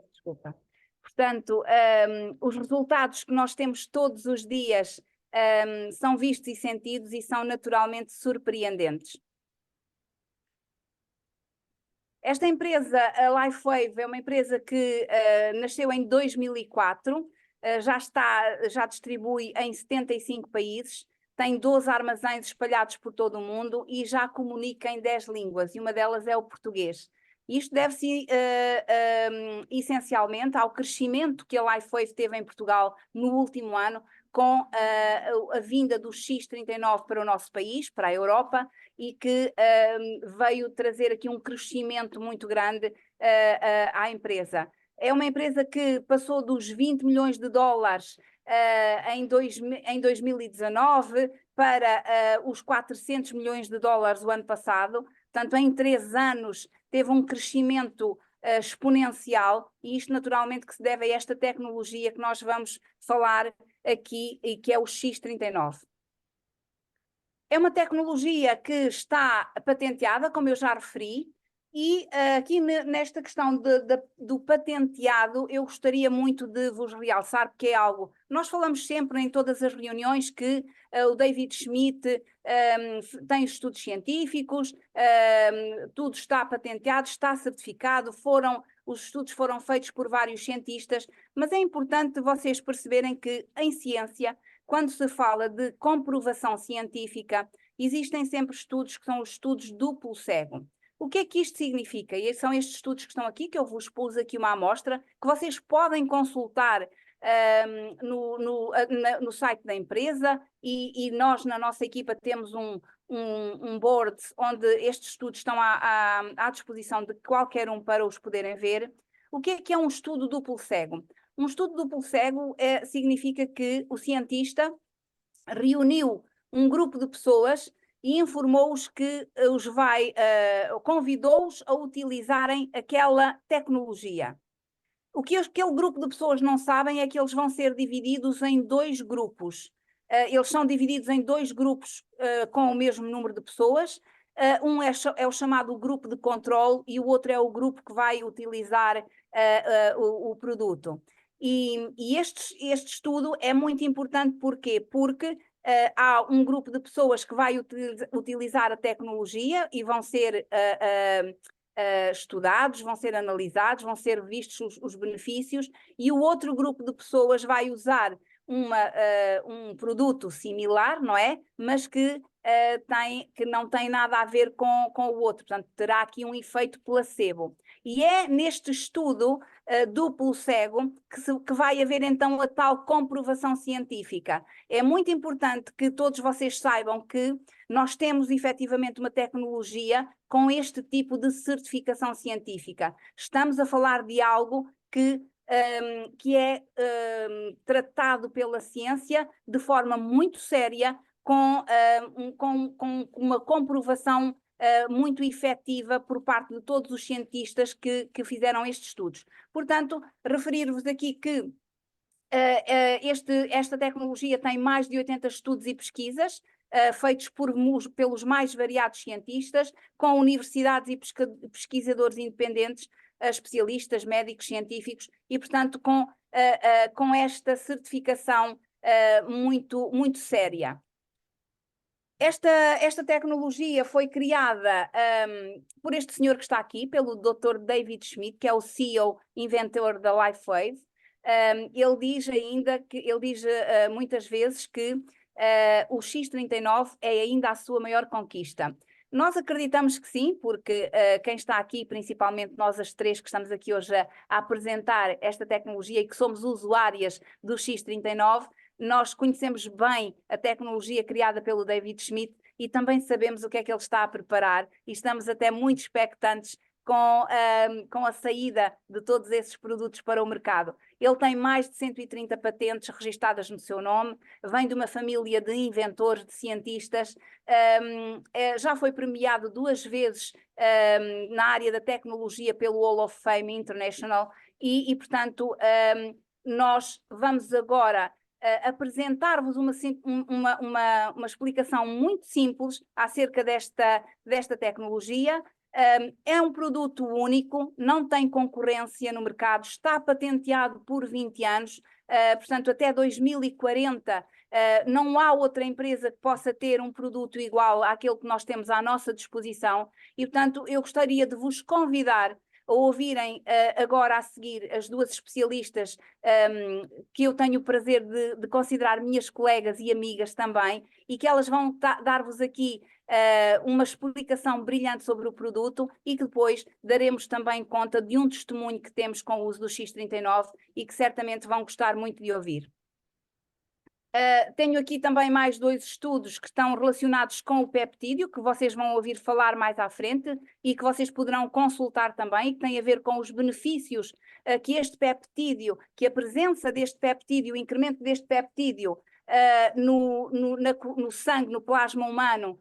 Peço desculpa. Portanto, os resultados que nós temos todos os dias são vistos e sentidos e são naturalmente surpreendentes. Esta empresa, a LifeWave, é uma empresa que nasceu em 2004, já distribui em 75 países, tem 12 armazéns espalhados por todo o mundo e já comunica em 10 línguas, e uma delas é o português. Isto deve-se essencialmente ao crescimento que a LifeWave teve em Portugal no último ano, com a vinda do X39 para o nosso país, para a Europa, e que veio trazer aqui um crescimento muito grande à empresa. É uma empresa que passou dos 20 milhões de dólares em 2019 para os 400 milhões de dólares o ano passado. Portanto, em 3 anos teve um crescimento exponencial, e isto naturalmente que se deve a esta tecnologia que nós vamos falar aqui, e que é o X39. É uma tecnologia que está patenteada, como eu já referi, e aqui nesta questão do patenteado eu gostaria muito de vos realçar, porque é algo, nós falamos sempre em todas as reuniões que o David Schmidt tem estudos científicos, tudo está patenteado, está certificado, os estudos foram feitos por vários cientistas, mas é importante vocês perceberem que em ciência, quando se fala de comprovação científica, existem sempre estudos que são os estudos duplo cego. O que é que isto significa? E são estes estudos que estão aqui, que eu vos pus aqui uma amostra, que vocês podem consultar no site da empresa, e nós na nossa equipa temos um board onde estes estudos estão à disposição de qualquer um para os poderem ver. O que é um estudo duplo cego? Um estudo duplo cego significa que o cientista reuniu um grupo de pessoas e informou-os que convidou-os a utilizarem aquela tecnologia. O que aquele grupo de pessoas não sabem é que eles vão ser divididos em 2 grupos. Eles são divididos em 2 grupos com o mesmo número de pessoas. Um é o chamado grupo de controle e o outro é o grupo que vai utilizar o produto. E este estudo é muito importante, porquê? Porque há um grupo de pessoas que vai utilizar a tecnologia e vão ser estudados, vão ser analisados, vão ser vistos os benefícios, e o outro grupo de pessoas vai usar um produto similar, não é? Mas que não tem nada a ver com o outro, portanto terá aqui um efeito placebo. E é neste estudo duplo cego que vai haver então a tal comprovação científica. É muito importante que todos vocês saibam que nós temos efetivamente uma tecnologia com este tipo de certificação científica. Estamos a falar de algo que é tratado pela ciência de forma muito séria, com uma comprovação muito efetiva por parte de todos os cientistas que fizeram estes estudos. Portanto, referir-vos aqui que esta tecnologia tem mais de 80 estudos e pesquisas feitos pelos mais variados cientistas, com universidades e pesquisadores independentes, especialistas, médicos, científicos, e, portanto, com esta certificação muito, muito séria. Esta tecnologia foi criada por este senhor que está aqui, pelo Dr. David Schmidt, que é o CEO, inventor da LifeWave. Ele diz muitas vezes que o X39 é ainda a sua maior conquista. Nós acreditamos que sim, porque quem está aqui, principalmente nós as 3 que estamos aqui hoje a apresentar esta tecnologia e que somos usuárias do X39, nós conhecemos bem a tecnologia criada pelo David Schmidt e também sabemos o que é que ele está a preparar, e estamos até muito expectantes com a saída de todos esses produtos para o mercado. Ele tem mais de 130 patentes registadas no seu nome, vem de uma família de inventores, de cientistas, já foi premiado 2 vezes na área da tecnologia pelo Hall of Fame International e portanto, nós vamos agora apresentar-vos uma explicação muito simples acerca desta tecnologia. É um produto único, não tem concorrência no mercado, está patenteado por 20 anos, portanto, até 2040 não há outra empresa que possa ter um produto igual àquele que nós temos à nossa disposição e, portanto, eu gostaria de vos convidar a ouvirem agora a seguir as duas especialistas que eu tenho o prazer de considerar minhas colegas e amigas também, e que elas vão dar-vos aqui uma explicação brilhante sobre o produto e que depois daremos também conta de um testemunho que temos com o uso do X39 e que certamente vão gostar muito de ouvir. Tenho aqui também mais 2 estudos que estão relacionados com o peptídeo, que vocês vão ouvir falar mais à frente e que vocês poderão consultar também, e que têm a ver com os benefícios que este peptídeo, que a presença deste peptídeo, o incremento deste peptídeo no sangue, no plasma humano,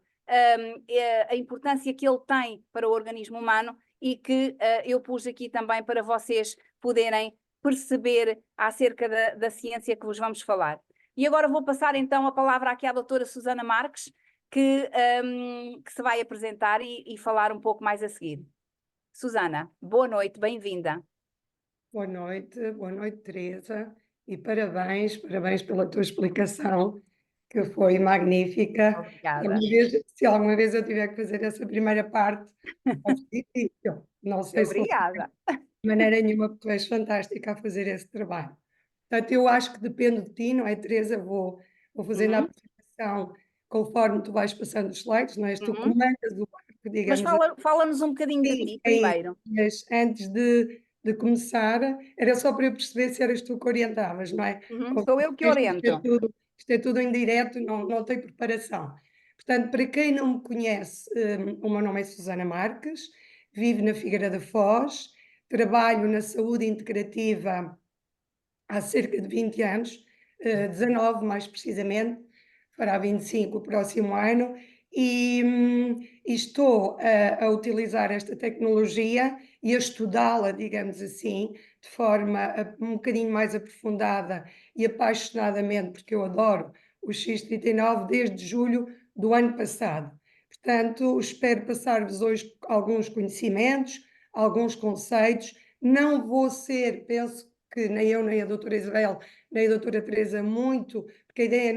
a importância que ele tem para o organismo humano e que eu pus aqui também para vocês poderem perceber acerca da ciência que vos vamos falar. E agora vou passar então a palavra aqui à doutora Susana Marques, que se vai apresentar e falar um pouco mais a seguir. Susana, boa noite, bem-vinda. Boa noite, Teresa, e parabéns pela tua explicação, que foi magnífica. Obrigada. Se alguma vez eu tiver que fazer essa primeira parte, vai ser difícil. Não sei se vou Obrigada. de maneira nenhuma, porque tu és fantástica a fazer esse trabalho. Portanto, eu acho que depende de ti, não é, Teresa? Vou fazendo a apresentação conforme tu vais passando os slides, não é? Tu comandas o barco, Mas digamos assim. fala-nos um bocadinho de ti primeiro. Mas antes de começar, era só para eu perceber se eras tu que orientavas, não é? Sou eu que oriento. Isto é tudo em direto, não tem preparação. Portanto, para quem não me conhece, o meu nome é Susana Marques, vivo na Figueira da Foz, trabalho na saúde integrativa há cerca de 20 anos, 19 mais precisamente, fará 25 o próximo ano, e estou a utilizar esta tecnologia e a estudá-la, digamos assim, de forma um bocadinho mais aprofundada e apaixonadamente, porque eu adoro o X39 desde julho do ano passado. Portanto, espero passar-vos hoje alguns conhecimentos, alguns conceitos. Não vou ser, penso que nem eu, nem a doutora Isabel, nem a doutora Teresa muito, porque a ideia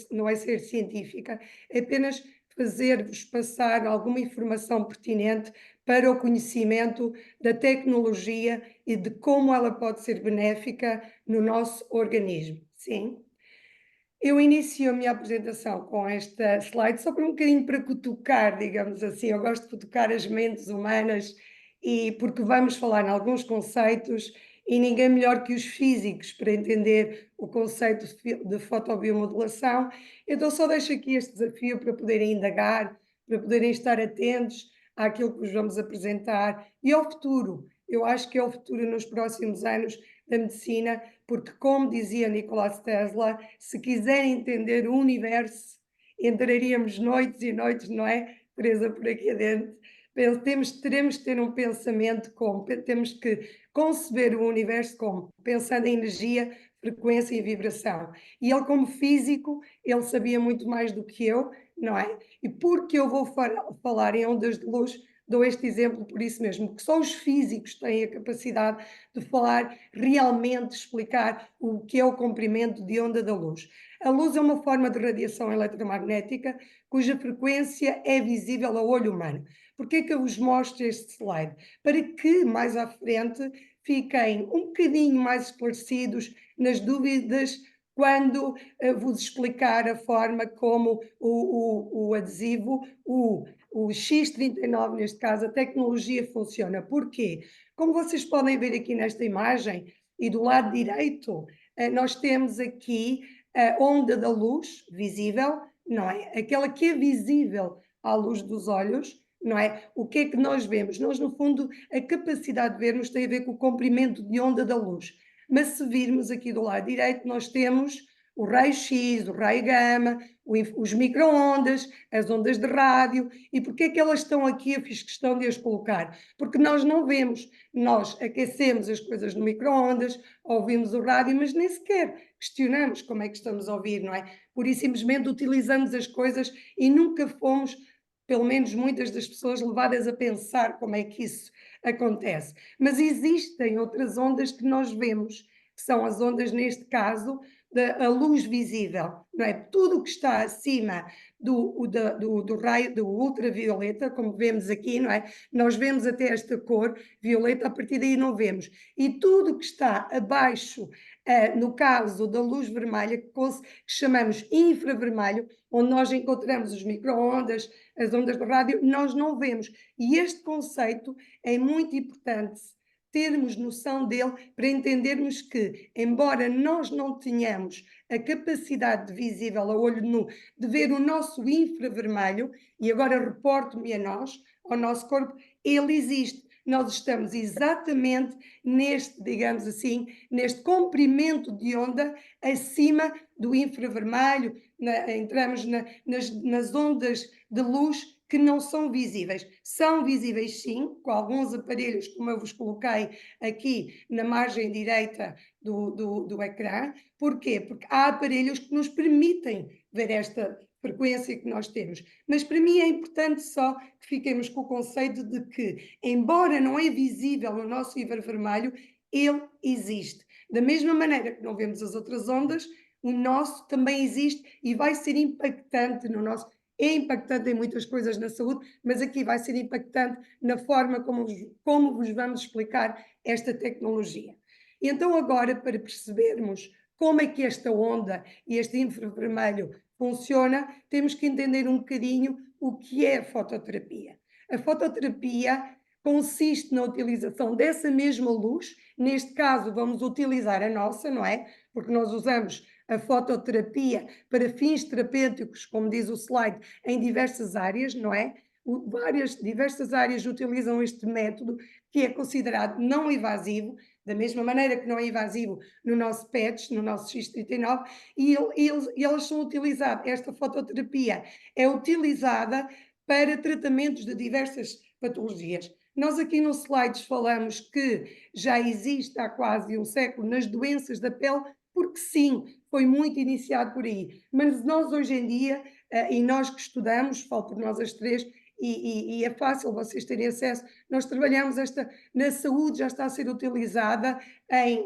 não é ser científica, é apenas fazer-vos passar alguma informação pertinente para o conhecimento da tecnologia e de como ela pode ser benéfica no nosso organismo. Sim? Eu inicio a minha apresentação com esta slide só para um bocadinho para cutucar, digamos assim. Eu gosto de cutucar as mentes humanas e porque vamos falar em alguns conceitos e ninguém melhor que os físicos para entender o conceito de fotobiomodulação. Então só deixo aqui este desafio para poderem indagar, para poderem estar atentos àquilo que vos vamos apresentar e ao futuro. Eu acho que é o futuro nos próximos anos da medicina, porque, como dizia Nikola Tesla, se quiserem entender o universo, entraríamos noites e noites, não é, Teresa, por aqui adentro. Teremos que ter um pensamento como, temos que conceber o universo como, pensando em energia, frequência e vibração. E ele, como físico, ele sabia muito mais do que eu, não é? E porque eu vou falar em ondas de luz, dou este exemplo por isso mesmo, porque só os físicos têm a capacidade de falar realmente, explicar o que é o comprimento de onda da luz. A luz é uma forma de radiação eletromagnética cuja frequência é visível ao olho humano. Por que é que eu vos mostro este slide? Para que mais à frente fiquem um bocadinho mais esclarecidos nas dúvidas quando vos explicar a forma como o adesivo, o X39, neste caso, a tecnologia funciona. Porquê? Como vocês podem ver aqui nesta imagem, e do lado direito, nós temos aqui a onda da luz visível, não é? Aquela que é visível à luz dos olhos, não é? O que é que nós vemos? Nós, no fundo, a capacidade de vermos tem a ver com o comprimento de onda da luz. Mas se virmos aqui do lado direito, nós temos o raio-x, o raio gama, os micro-ondas, as ondas de rádio. E porquê é que elas estão aqui? Eu fiz questão de as colocar. Porque nós não vemos. Nós aquecemos as coisas no micro-ondas, ouvimos o rádio, mas nem sequer questionamos como é que estamos a ouvir, não é? Por isso, simplesmente utilizamos as coisas e nunca fomos pelo menos muitas das pessoas levadas a pensar como é que isso acontece. Mas existem outras ondas que nós vemos, que são as ondas, neste caso, da a luz visível, não é? Tudo o que está acima do raio do ultravioleta, como vemos aqui, não é? Nós vemos até esta cor violeta, a partir daí não vemos. E tudo o que está abaixo, no caso da luz vermelha, que chamamos infravermelho, onde nós encontramos os micro-ondas, as ondas de rádio, nós não vemos. E este conceito é muito importante termos noção dele para entendermos que, embora nós não tenhamos a capacidade visível a olho nu de ver o nosso infravermelho, e agora reporto-me a nós, ao nosso corpo, ele existe. Nós estamos exatamente neste, digamos assim, neste comprimento de onda acima do infravermelho, entramos nas ondas de luz que não são visíveis. São visíveis, sim, com alguns aparelhos, como eu vos coloquei aqui na margem direita do ecrã. Porquê? Porque há aparelhos que nos permitem ver esta frequência que nós temos. Mas para mim é importante só que fiquemos com o conceito de que, embora não é visível no nosso infravermelho, ele existe. Da mesma maneira que não vemos as outras ondas, o nosso também existe e vai ser impactante no nosso. É impactante em muitas coisas na saúde, mas aqui vai ser impactante na forma como vos vamos explicar esta tecnologia. Então, agora, para percebermos como é que esta onda e este infravermelho funciona, temos que entender um bocadinho o que é a fototerapia. A fototerapia consiste na utilização dessa mesma luz, neste caso vamos utilizar a nossa, não é? Porque nós usamos a fototerapia para fins terapêuticos, como diz o slide, em diversas áreas, não é? Diversas áreas utilizam este método, que é considerado não invasivo, da mesma maneira que não é invasivo no nosso PETS, no nosso X39, e eles são utilizados, esta fototerapia é utilizada para tratamentos de diversas patologias. Nós aqui no slides falamos que já existe há quase um século nas doenças da pele, porque sim, foi muito iniciado por aí. Mas nós hoje em dia, e nós que estudamos, falo por nós as três, e é fácil vocês terem acesso, nós trabalhamos na saúde, já está a ser utilizada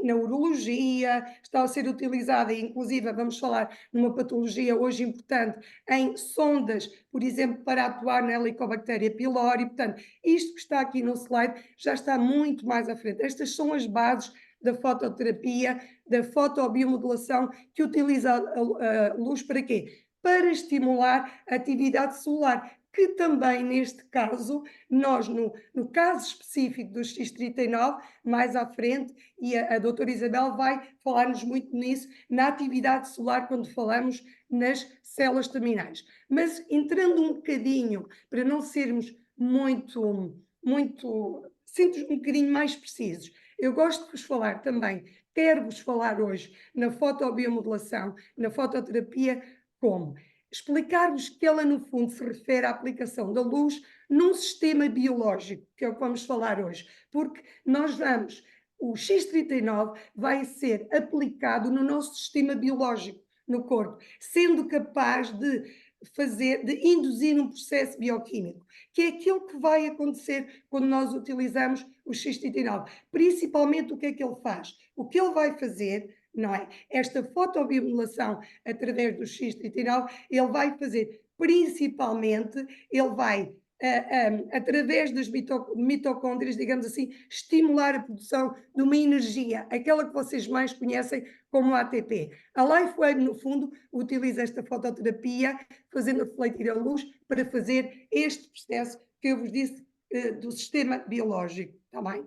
na urologia, está a ser utilizada, inclusive vamos falar numa patologia hoje importante, em sondas, por exemplo, para atuar na Helicobacter pylori. Portanto, isto que está aqui no slide já está muito mais à frente. Estas são as bases da fototerapia, da fotobiomodulação, que utiliza a luz para quê? Para estimular a atividade celular, que também, neste caso, nós, no caso específico do X39, mais à frente, e a doutora Isabel vai falar-nos muito nisso, na atividade celular, quando falamos nas células terminais. Mas entrando um bocadinho, para não sermos sermos um bocadinho mais precisos, eu gosto de vos falar também, quero-vos falar hoje na fotobiomodulação, na fototerapia, como? Explicar-vos que ela, no fundo, se refere à aplicação da luz num sistema biológico, que é o que vamos falar hoje, porque o X39 vai ser aplicado no nosso sistema biológico, no corpo, sendo capaz de induzir um processo bioquímico, que é aquilo que vai acontecer quando nós utilizamos o X39. Principalmente, o que é que ele faz? O que ele vai fazer, não é? Esta fotobiomodulação através do X39, ele vai fazer principalmente, ele vai através das mitocôndrias, digamos assim, estimular a produção de uma energia, aquela que vocês mais conhecem como ATP. A LifeWave, no fundo, utiliza esta fototerapia, fazendo refletir a luz para fazer este processo que eu vos disse do sistema biológico. Está bem?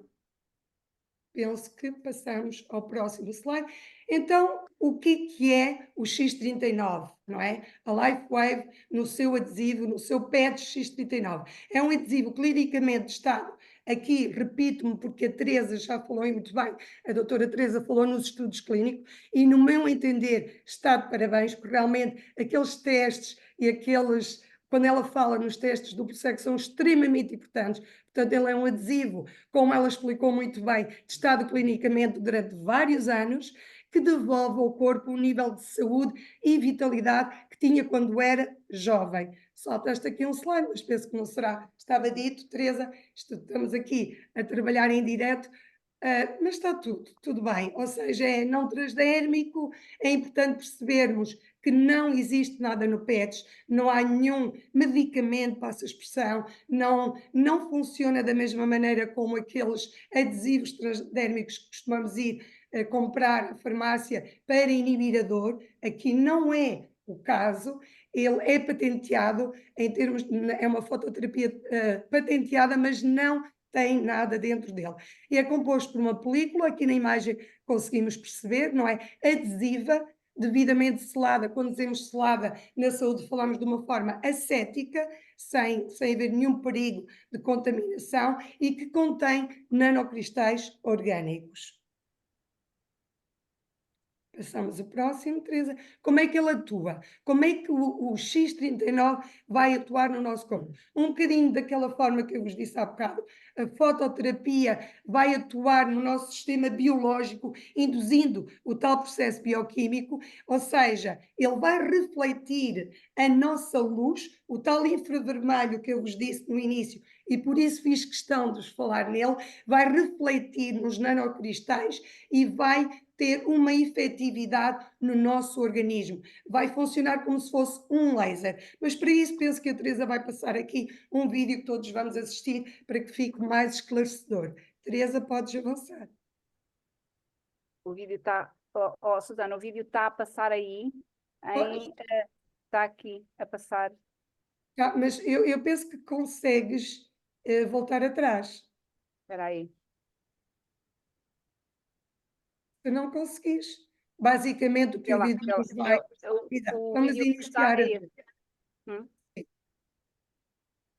Penso que passamos ao próximo slide. Então, o que é o X39, não é? A LifeWave, no seu adesivo, no seu PET X39. É um adesivo clinicamente testado. Aqui, repito-me, porque a Teresa já falou muito bem, a doutora Teresa falou nos estudos clínicos, e no meu entender está de parabéns, porque realmente aqueles testes e quando ela fala nos testes duplo sexo, são extremamente importantes. Portanto, ele é um adesivo, como ela explicou muito bem, testado clinicamente durante vários anos, que devolve ao corpo um nível de saúde e vitalidade que tinha quando era jovem. Saltaste aqui um slide, mas penso que não será. Estava dito, Teresa, estamos aqui a trabalhar em direto, mas está tudo bem. Ou seja, é não transdérmico, é importante percebermos que não existe nada no PETS, não há nenhum medicamento, passa a expressão, não funciona da mesma maneira como aqueles adesivos transdérmicos que costumamos ir comprar à farmácia para inibir a dor. Aqui não é o caso, ele é patenteado em termos, é uma fototerapia patenteada, mas não tem nada dentro dele. E é composto por uma película, aqui na imagem conseguimos perceber, não é? Adesiva, devidamente selada. Quando dizemos selada, na saúde falamos de uma forma ascética, sem haver nenhum perigo de contaminação e que contém nanocristais orgânicos. Passamos o próximo, Teresa. Como é que ele atua? Como é que o X39 vai atuar no nosso corpo? Um bocadinho daquela forma que eu vos disse há bocado. A fototerapia vai atuar no nosso sistema biológico, induzindo o tal processo bioquímico, ou seja, ele vai refletir a nossa luz, o tal infravermelho que eu vos disse no início, e por isso fiz questão de vos falar nele, vai refletir nos nanocristais e vai ter uma efetividade no nosso organismo. Vai funcionar como se fosse um laser. Mas para isso penso que a Teresa vai passar aqui um vídeo que todos vamos assistir para que fique mais esclarecedor. Teresa, podes avançar. O vídeo está, Susana, o vídeo está a passar aí, está aqui a passar. Mas eu penso que consegues voltar atrás. Espera aí. Se não conseguires, basicamente o que o vídeo nos vai... O Vamos vídeo que está iniciar. é este.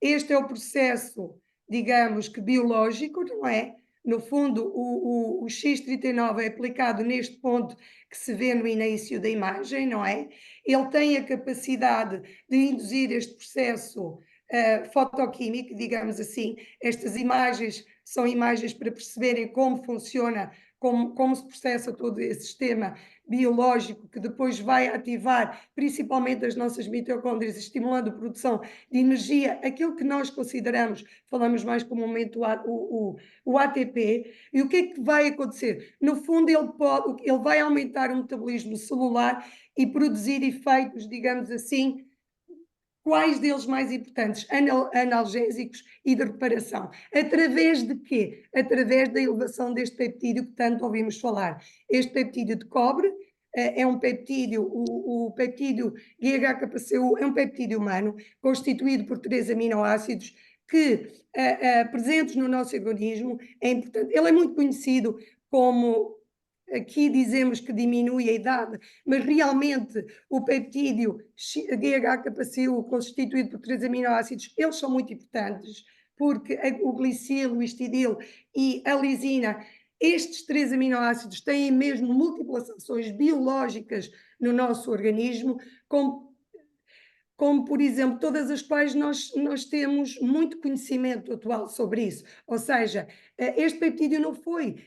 Este é o processo, digamos que biológico, não é? No fundo, o X39 é aplicado neste ponto que se vê no início da imagem, não é? Ele tem a capacidade de induzir este processo fotoquímico, digamos assim. Estas imagens são imagens para perceberem como funciona, como se processa todo esse sistema biológico que depois vai ativar principalmente as nossas mitocôndrias, estimulando a produção de energia, aquilo que nós consideramos, falamos mais comumente o ATP. E o que é que vai acontecer? No fundo, ele vai aumentar o metabolismo celular e produzir efeitos, digamos assim, quais deles mais importantes? Analgésicos e de reparação. Através de quê? Através da elevação deste peptídeo que tanto ouvimos falar. Este peptídeo de cobre é um peptídeo, o peptídeo GHKPCU é um peptídeo humano constituído por 3 aminoácidos que, presentes no nosso organismo, é importante. Ele é muito conhecido como, aqui dizemos que diminui a idade, mas realmente o peptídeo GHKPCU, constituído por 3 aminoácidos, eles são muito importantes, porque o glicil, o histidil e a lisina, estes 3 aminoácidos têm mesmo múltiplas ações biológicas no nosso organismo, como por exemplo, todas as quais nós temos muito conhecimento atual sobre isso. Ou seja, este peptídeo não foi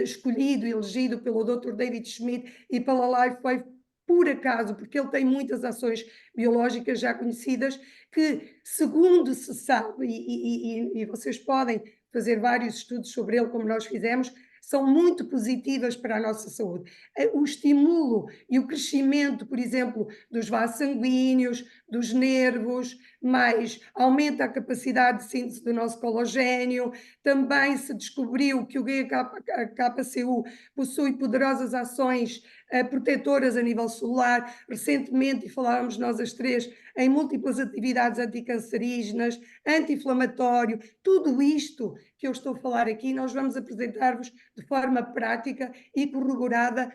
escolhido, elegido pelo Dr. David Schmidt e pela Lifewave por acaso, porque ele tem muitas ações biológicas já conhecidas que, segundo se sabe, e vocês podem fazer vários estudos sobre ele, como nós fizemos, são muito positivas para a nossa saúde. O estímulo e o crescimento, por exemplo, dos vasos sanguíneos, dos nervos, mais aumenta a capacidade de síntese do nosso colagênio. Também se descobriu que o GHKPCU possui poderosas ações protetoras a nível celular. Recentemente, e falávamos nós as três, em múltiplas atividades anticancerígenas, anti-inflamatório, tudo isto que eu estou a falar aqui, nós vamos apresentar-vos de forma prática e corroborada,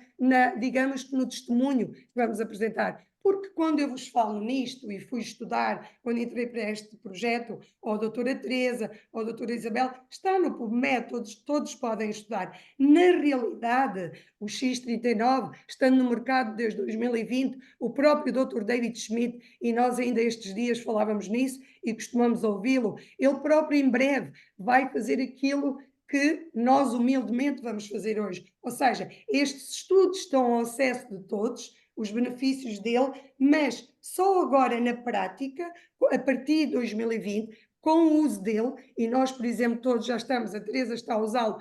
digamos que no testemunho que vamos apresentar. Porque quando eu vos falo nisto, e fui estudar, quando entrei para este projeto, ou a doutora Teresa, ou a doutora Isabel, está no PubMed, todos podem estudar. Na realidade, o X39, estando no mercado desde 2020, o próprio doutor David Schmidt, e nós ainda estes dias falávamos nisso, e costumamos ouvi-lo, ele próprio em breve vai fazer aquilo que nós humildemente vamos fazer hoje. Ou seja, estes estudos estão ao acesso de todos, os benefícios dele, mas só agora na prática, a partir de 2020, com o uso dele, e nós, por exemplo, todos já estamos, a Teresa está a usá-lo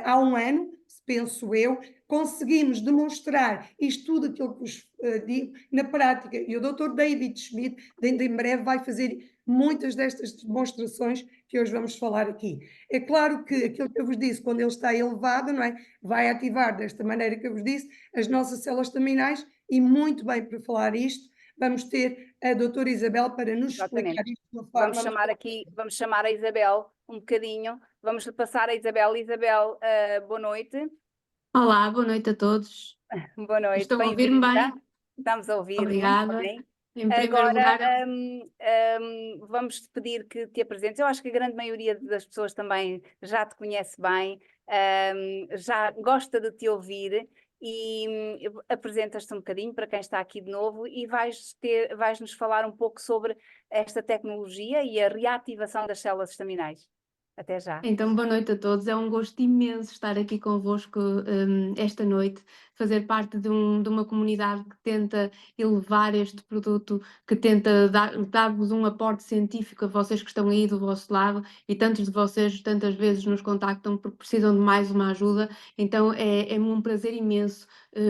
há um ano, penso eu, conseguimos demonstrar isto tudo aquilo que vos digo na prática. E o Dr. David Schmidt, dentro em breve, vai fazer muitas destas demonstrações que hoje vamos falar aqui. É claro que aquilo que eu vos disse, quando ele está elevado, não é? Vai ativar desta maneira que eu vos disse as nossas células terminais e muito bem para falar isto, vamos ter a doutora Isabel para nos Exatamente. explicar isto de uma forma. Vamos chamar a Isabel um bocadinho, vamos passar a Isabel. Isabel, boa noite. Olá, boa noite a todos. Boa noite, Estão a ouvir-me bem-vinda. bem? Estamos a ouvir muito Obrigada. bem. Em primeiro Agora, lugar, vamos te pedir que te apresentes. Eu acho que a grande maioria das pessoas também já te conhece bem, já gosta de te ouvir e apresentas-te um bocadinho para quem está aqui de novo e vais-nos falar um pouco sobre esta tecnologia e a reativação das células estaminais. Até já. então, boa noite a todos. É um gosto imenso estar aqui convosco esta noite, fazer parte de uma comunidade que tenta elevar este produto, que tenta dar-vos um aporte científico a vocês que estão aí do vosso lado e tantos de vocês tantas vezes nos contactam porque precisam de mais uma ajuda. Então, é-me um prazer imenso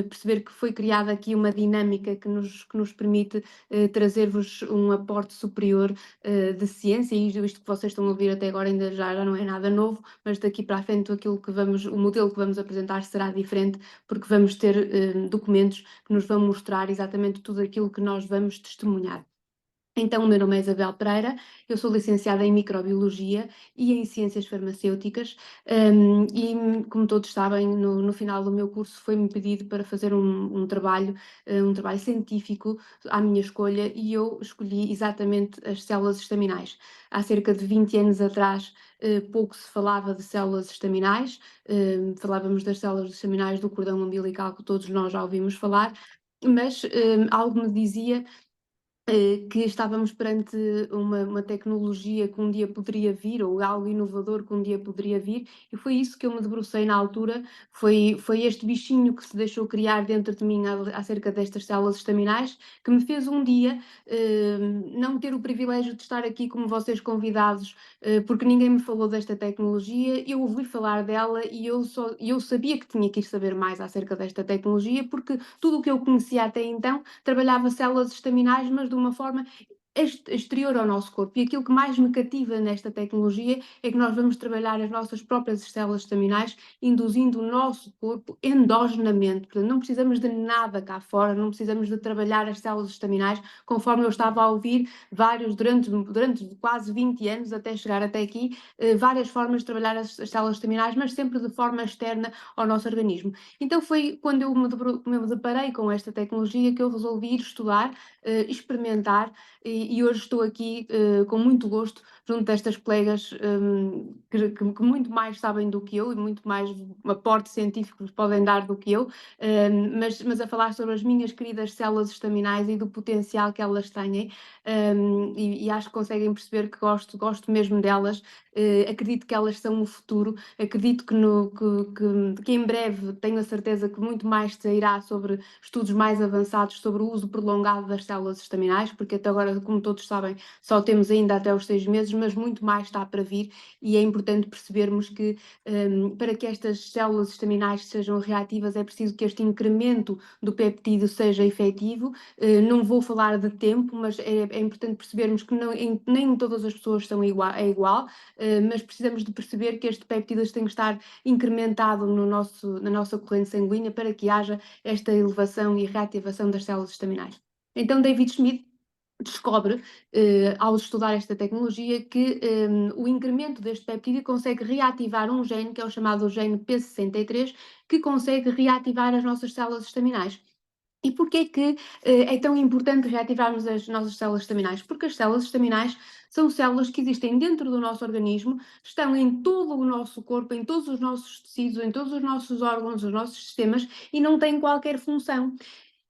perceber que foi criada aqui uma dinâmica que nos permite trazer-vos um aporte superior de ciência, e isto que vocês estão a ouvir até agora ainda já não é nada novo, mas daqui para a frente o modelo que vamos apresentar será diferente, porque vamos ter documentos que nos vão mostrar exatamente tudo aquilo que nós vamos testemunhar. Então, o meu nome é Isabel Pereira, eu sou licenciada em Microbiologia e em Ciências Farmacêuticas, e como todos sabem, no final do meu curso foi-me pedido para fazer um trabalho científico à minha escolha, e eu escolhi exatamente as células estaminais. Há cerca de 20 anos atrás, pouco se falava de células estaminais, falávamos das células estaminais do cordão umbilical, que todos nós já ouvimos falar, mas algo me dizia que estávamos perante uma tecnologia que um dia poderia vir, ou algo inovador que um dia poderia vir, e foi isso que eu me debrucei na altura, foi este bichinho que se deixou criar dentro de mim acerca destas células estaminais, que me fez um dia não ter o privilégio de estar aqui como vocês convidados, porque ninguém me falou desta tecnologia. Eu ouvi falar dela e eu sabia que tinha que ir saber mais acerca desta tecnologia, porque tudo o que eu conhecia até então trabalhava células estaminais, mas de uma forma exterior ao nosso corpo. E aquilo que mais me cativa nesta tecnologia é que nós vamos trabalhar as nossas próprias células estaminais, induzindo o nosso corpo endogenamente. Portanto, não precisamos de nada cá fora, não precisamos de trabalhar as células estaminais, conforme eu estava a ouvir durante quase 20 anos, até chegar até aqui, várias formas de trabalhar as células estaminais, mas sempre de forma externa ao nosso organismo. Então foi quando eu me deparei com esta tecnologia que eu resolvi ir estudar, experimentar, e hoje estou aqui com muito gosto junto destas colegas que muito mais sabem do que eu e muito mais aporte científico podem dar do que eu, mas a falar sobre as minhas queridas células estaminais e do potencial que elas têm, e acho que conseguem perceber que gosto mesmo delas. Acredito que elas são o futuro, acredito que em breve, tenho a certeza que muito mais sairá sobre estudos mais avançados sobre o uso prolongado das células estaminais, porque até agora, como todos sabem, só temos ainda até os 6 meses, mas muito mais está para vir, e é importante percebermos que para que estas células estaminais sejam reativas é preciso que este incremento do peptídeo seja efetivo. Não vou falar de tempo, mas é importante percebermos que nem todas as pessoas são é igual, mas precisamos de perceber que este peptídeo tem que estar incrementado na nossa corrente sanguínea para que haja esta elevação e reativação das células estaminais. Então, David Schmidt descobre, ao estudar esta tecnologia, que o incremento deste peptídeo consegue reativar um gene, que é o chamado gene P63, que consegue reativar as nossas células estaminais. E porquê que é tão importante reativarmos as nossas células estaminais? Porque as células estaminais são células que existem dentro do nosso organismo, estão em todo o nosso corpo, em todos os nossos tecidos, em todos os nossos órgãos, os nossos sistemas, e não têm qualquer função.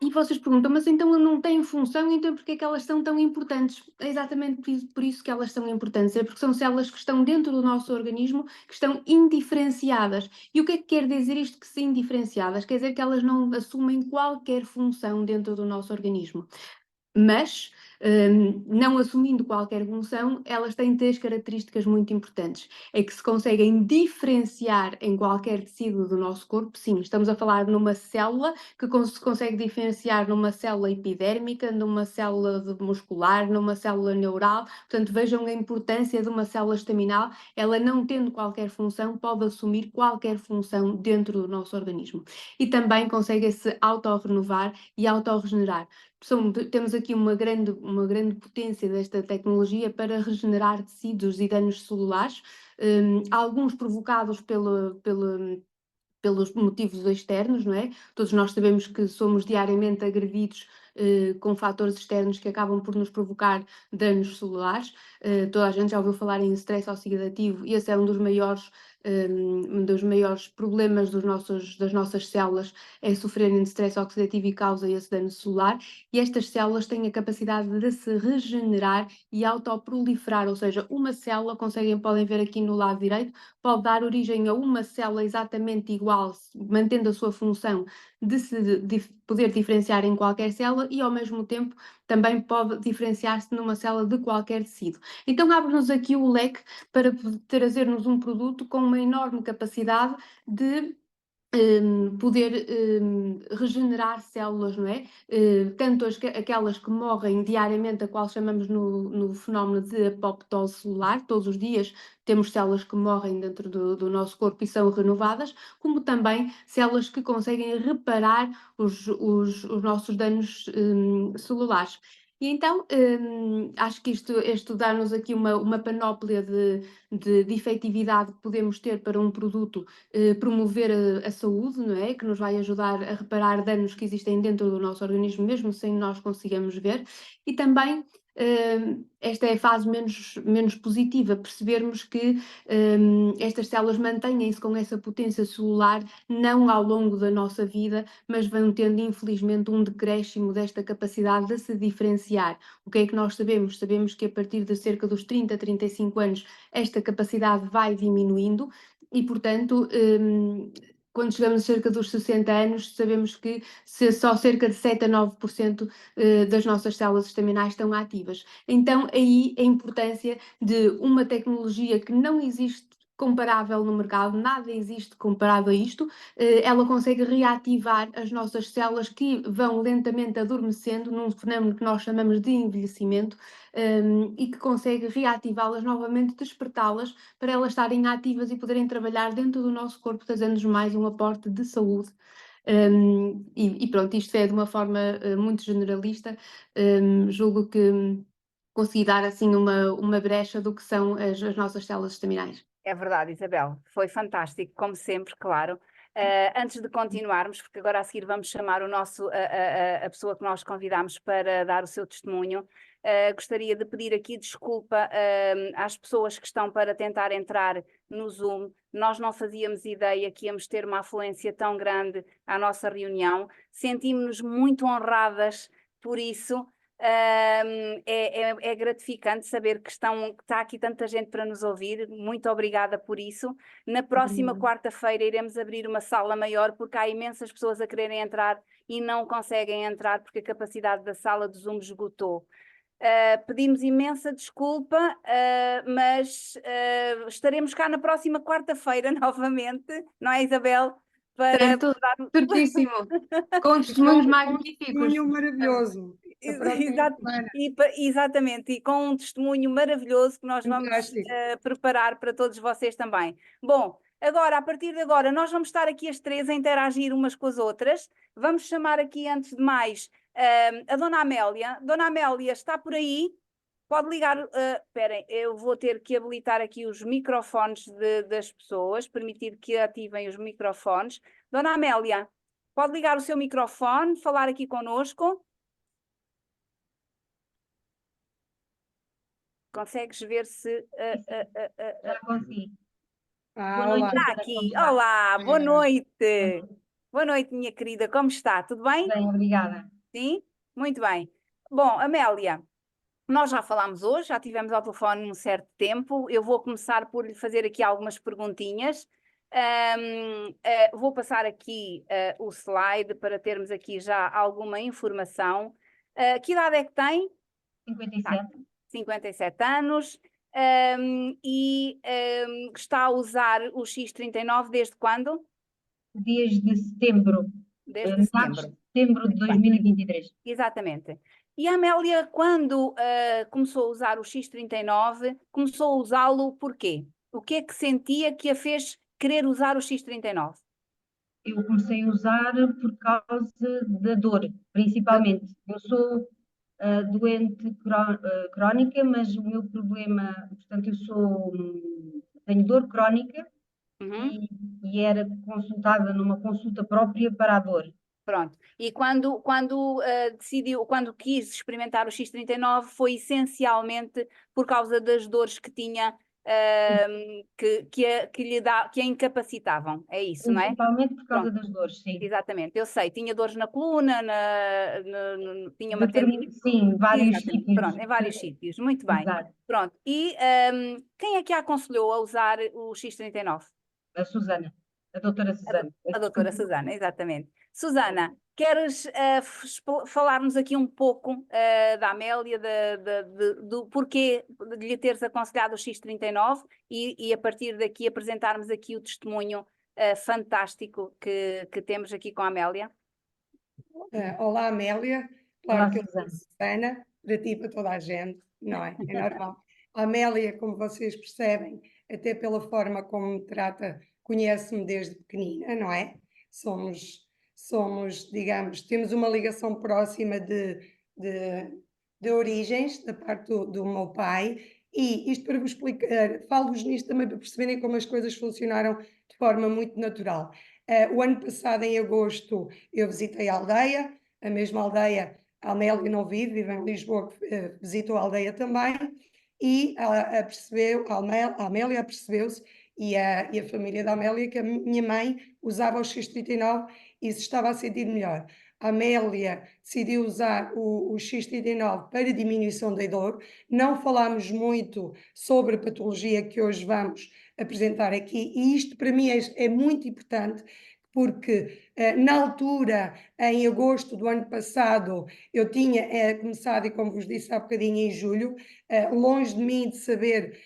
E vocês perguntam, mas então não têm função, então porquê é que elas são tão importantes? É exatamente por isso que elas são importantes, é porque são células que estão dentro do nosso organismo, que estão indiferenciadas. E o que é que quer dizer isto que são indiferenciadas? Quer dizer que elas não assumem qualquer função dentro do nosso organismo. Mas, não assumindo qualquer função, elas têm 3 características muito importantes. É que se conseguem diferenciar em qualquer tecido do nosso corpo, sim, estamos a falar numa célula que se consegue diferenciar numa célula epidérmica, numa célula muscular, numa célula neural. Portanto, vejam a importância de uma célula estaminal, ela não tendo qualquer função, pode assumir qualquer função dentro do nosso organismo. E também consegue se autorrenovar e autorregenerar. Temos aqui uma grande potência desta tecnologia para regenerar tecidos e danos celulares, alguns provocados pelos motivos externos, não é? Todos nós sabemos que somos diariamente agredidos com fatores externos que acabam por nos provocar danos celulares. Toda a gente já ouviu falar em stress oxidativo e esse é um dos maiores problemas das nossas células, é sofrerem de stress oxidativo e causa esse dano celular. E estas células têm a capacidade de se regenerar e autoproliferar, ou seja, uma célula, podem ver aqui no lado direito, pode dar origem a uma célula exatamente igual, mantendo a sua função de poder diferenciar em qualquer célula e, ao mesmo tempo, também pode diferenciar-se numa célula de qualquer tecido. Então, abre-nos aqui o leque para trazer-nos um produto com uma enorme capacidade de poder regenerar células, não é? Tanto aquelas que morrem diariamente, a qual chamamos no fenómeno de apoptose celular, todos os dias temos células que morrem dentro do nosso corpo e são renovadas, como também células que conseguem reparar os nossos danos celulares. E então, acho que isto dá-nos aqui uma panóplia de efetividade que podemos ter para um produto promover a saúde, não é? Que nos vai ajudar a reparar danos que existem dentro do nosso organismo, mesmo sem nós consigamos ver. E também, esta é a fase menos positiva, percebermos que estas células mantêm-se com essa potência celular, não ao longo da nossa vida, mas vão tendo, infelizmente, um decréscimo desta capacidade de se diferenciar. O que é que nós sabemos? Sabemos que a partir de cerca dos 30, 35 anos, esta capacidade vai diminuindo e, portanto, quando chegamos a cerca dos 60 anos, sabemos que só cerca de 7 a 9% das nossas células estaminais estão ativas. Então, aí a importância de uma tecnologia que não existe comparável no mercado, nada existe comparado a isto, ela consegue reativar as nossas células que vão lentamente adormecendo num fenómeno que nós chamamos de envelhecimento, e que consegue reativá-las novamente, despertá-las para elas estarem ativas e poderem trabalhar dentro do nosso corpo, trazendo-nos mais um aporte de saúde. E pronto, isto é de uma forma muito generalista, julgo que consegui dar assim uma brecha do que são as nossas células estaminais. É verdade, Isabel, foi fantástico, como sempre, claro. Antes de continuarmos, porque agora a seguir vamos chamar a pessoa que nós convidámos para dar o seu testemunho, gostaria de pedir aqui desculpa às pessoas que estão para tentar entrar no Zoom. Nós não fazíamos ideia que íamos ter uma afluência tão grande à nossa reunião. Sentimos-nos muito honradas por isso. É gratificante saber que está aqui tanta gente para nos ouvir. Muito obrigada por isso. Na próxima quarta-feira iremos abrir uma sala maior, porque há imensas pessoas a quererem entrar e não conseguem entrar porque a capacidade da sala de Zoom esgotou. Pedimos imensa desculpa, mas estaremos cá na próxima quarta-feira novamente, não é, Isabel? Certo, certíssimo. Com testemunhos magníficos. Testemunho maravilhoso. Exatamente, e com um testemunho maravilhoso que nós vamos preparar para todos vocês também. Bom, agora, a partir de agora, nós vamos estar aqui as três a interagir umas com as outras. Vamos chamar aqui, antes de mais, a Dona Amélia. Dona Amélia, está por aí? Pode ligar, esperem, eu vou ter que habilitar aqui os microfones das pessoas, permitir que ativem os microfones. Dona Amélia, pode ligar o seu microfone, falar aqui connosco. Consegues ver se... Já consegui. Olá. Está aqui. Olá, boa noite. Boa noite, minha querida. Como está? Tudo bem? Bem, obrigada. Sim? Muito bem. Bom, Amélia, nós já falámos hoje, já tivemos ao telefone um certo tempo. Eu vou começar por lhe fazer aqui algumas perguntinhas. Vou passar aqui o slide para termos aqui já alguma informação. Que idade é que tem? 57. 57 anos. Está a usar o X39 desde quando? Desde setembro, Desde meados setembro. de setembro de 2023. Exatamente. E a Amélia, quando começou a usar o X39, começou a usá-lo por quê? O que é que sentia que a fez querer usar o X39? Eu comecei a usar por causa da dor, principalmente. Eu sou doente crónica, mas o meu problema, portanto, tenho dor crónica Uhum. e era consultada numa consulta própria para a dor. Pronto. E quando decidiu, quando quis experimentar o X39, foi essencialmente por causa das dores que tinha, que a incapacitavam. É isso, não é? Principalmente por causa Pronto. das dores, sim. Exatamente, eu sei, tinha dores na coluna, tinha uma tendinite. Sim, vários Exatamente. sítios. Pronto, em vários sítios, muito bem. Exato. Pronto, e quem é que a aconselhou a usar o X39? A Susana, a doutora Susana. A doutora Susana, exatamente. Susana, queres falar-nos aqui um pouco da Amélia, do porquê de lhe teres aconselhado o X39 e a partir daqui apresentarmos aqui o testemunho fantástico que temos aqui com a Amélia? Olá, Amélia. Claro Olá, que eu sou Susana. Susana, para ti e para toda a gente, não é? É normal. A Amélia, como vocês percebem, até pela forma como me trata, conhece-me desde pequenina, não é? Somos, digamos, temos uma ligação próxima de origens, da parte do meu pai, e isto para vos explicar, falo-vos nisto também para perceberem como as coisas funcionaram de forma muito natural. O ano passado, em agosto, eu visitei a aldeia, a mesma aldeia, a Amélia não vive em Lisboa, visitou a aldeia também, e a Amélia apercebeu-se, e a família da Amélia, que a minha mãe usava o X39 e se estava a sentir melhor. A Amélia decidiu usar o X39 para diminuição da dor. Não falámos muito sobre a patologia que hoje vamos apresentar aqui, e isto para mim é muito importante, porque na altura, em agosto do ano passado, eu tinha começado, e como vos disse há bocadinho, em julho, longe de mim de saber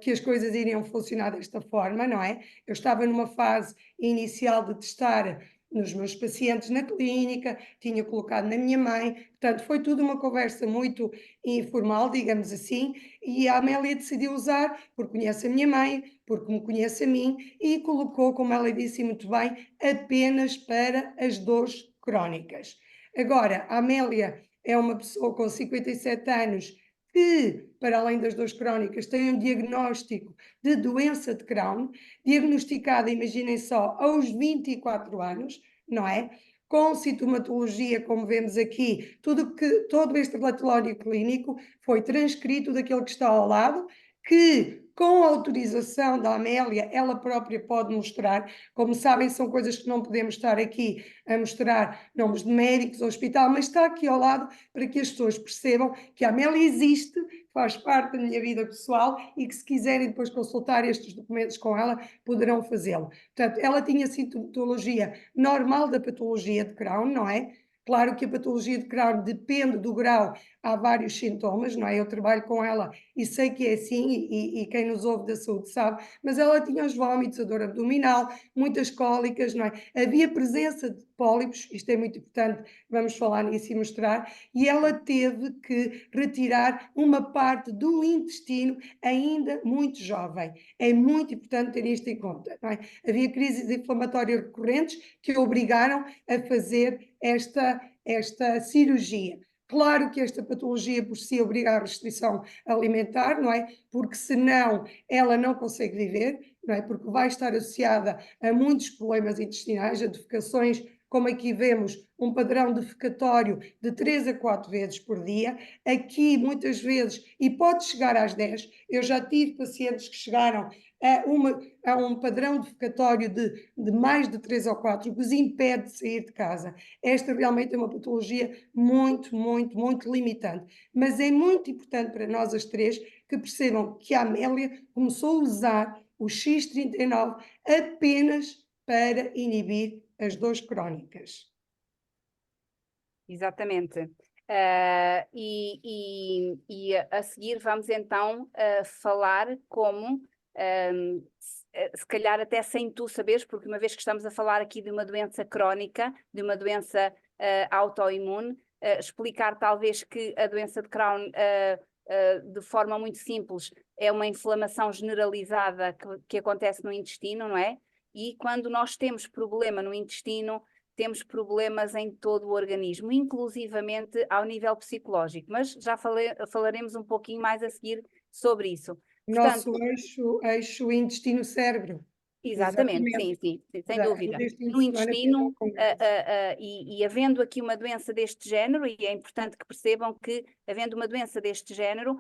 que as coisas iriam funcionar desta forma, não é? Eu estava numa fase inicial de testar nos meus pacientes na clínica, tinha colocado na minha mãe, portanto foi tudo uma conversa muito informal, digamos assim, e a Amélia decidiu usar, porque conhece a minha mãe, porque me conhece a mim, e colocou, como ela disse muito bem, apenas para as dores crónicas. Agora, a Amélia é uma pessoa com 57 anos que, para além das dores crónicas, tem um diagnóstico de doença de Crohn, diagnosticada, imaginem só, aos 24 anos, não é? Com sintomatologia, como vemos aqui, todo este relatório clínico foi transcrito daquele que está ao lado, que com a autorização da Amélia, ela própria pode mostrar. Como sabem, são coisas que não podemos estar aqui a mostrar nomes de médicos, hospital, mas está aqui ao lado para que as pessoas percebam que a Amélia existe, faz parte da minha vida pessoal e que se quiserem depois consultar estes documentos com ela, poderão fazê-lo. Portanto, ela tinha sintomatologia normal da patologia de Crohn, não é? Claro que a patologia de Crohn depende do grau, há vários sintomas, não é? Eu trabalho com ela e sei que é assim, e quem nos ouve da saúde sabe, mas ela tinha os vômitos, a dor abdominal, muitas cólicas, não é? Havia presença de pólipos, isto é muito importante, vamos falar nisso e mostrar, e ela teve que retirar uma parte do intestino ainda muito jovem. É muito importante ter isto em conta, não é? Havia crises inflamatórias recorrentes que a obrigaram a fazer esta cirurgia. Claro que esta patologia por si obriga à restrição alimentar, não é? Porque senão ela não consegue viver, não é? Porque vai estar associada a muitos problemas intestinais, a defecações, como aqui vemos, um padrão defecatório de 3 a 4 vezes por dia, aqui muitas vezes, e pode chegar às 10, eu já tive pacientes que chegaram a um padrão defecatório de mais de 3 ou 4, que os impede de sair de casa. Esta realmente é uma patologia muito, muito, muito limitante. Mas é muito importante para nós as três que percebam que a Amélia começou a usar o X39 apenas para inibir as dores crónicas. Exatamente. E a seguir vamos então falar como, se calhar até sem tu saberes, porque uma vez que estamos a falar aqui de uma doença crónica, de uma doença autoimune, explicar talvez que a doença de Crohn, de forma muito simples, é uma inflamação generalizada que acontece no intestino, não é? E quando nós temos problema no intestino, temos problemas em todo o organismo, inclusivamente ao nível psicológico, mas já falaremos um pouquinho mais a seguir sobre isso. Nosso eixo intestino-cérebro. Exatamente, sim, sem dúvida. No intestino, e havendo aqui uma doença deste género, e é importante que percebam que, havendo uma doença deste género,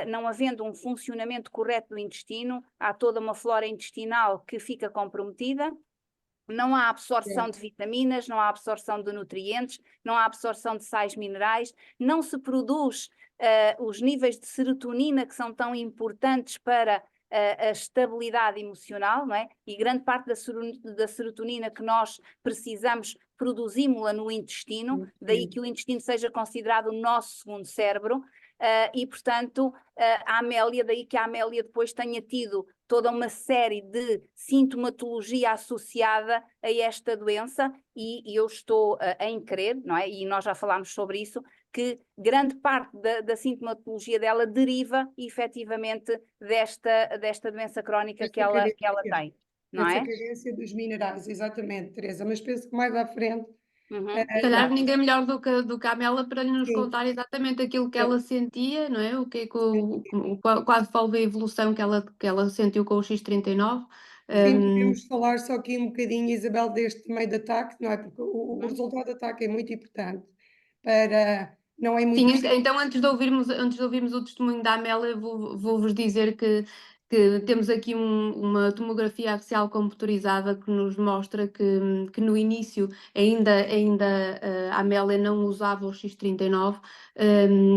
não havendo um funcionamento correto do intestino, há toda uma flora intestinal que fica comprometida. Não há absorção de vitaminas, não há absorção de nutrientes, não há absorção de sais minerais, não se produz os níveis de serotonina que são tão importantes para a estabilidade emocional, não é? E grande parte da serotonina que nós precisamos produzimos-la no intestino, daí que o intestino seja considerado o nosso segundo cérebro. E, portanto, a Amélia, daí que a Amélia depois tenha tido toda uma série de sintomatologia associada a esta doença, e eu estou em crer, não é? E nós já falámos sobre isso, que grande parte da sintomatologia dela deriva efetivamente desta doença crónica que ela tem, não é? Essa carência dos minerais, exatamente, Teresa, mas penso que mais à frente... Se calhar ninguém melhor do que a Amélia para lhe nos contar exatamente aquilo que ela sentia, não é? O que é que qual foi a evolução que ela sentiu com o X39. Sim, podemos falar só aqui um bocadinho, Isabel, deste meio de ataque, não é? Porque o resultado do ataque é muito importante para... Não é muito... Sim, então antes de ouvirmos o testemunho da Amélia, vou-vos dizer que temos aqui uma tomografia axial computurizada que nos mostra que no início ainda a Amélia não usava o X39.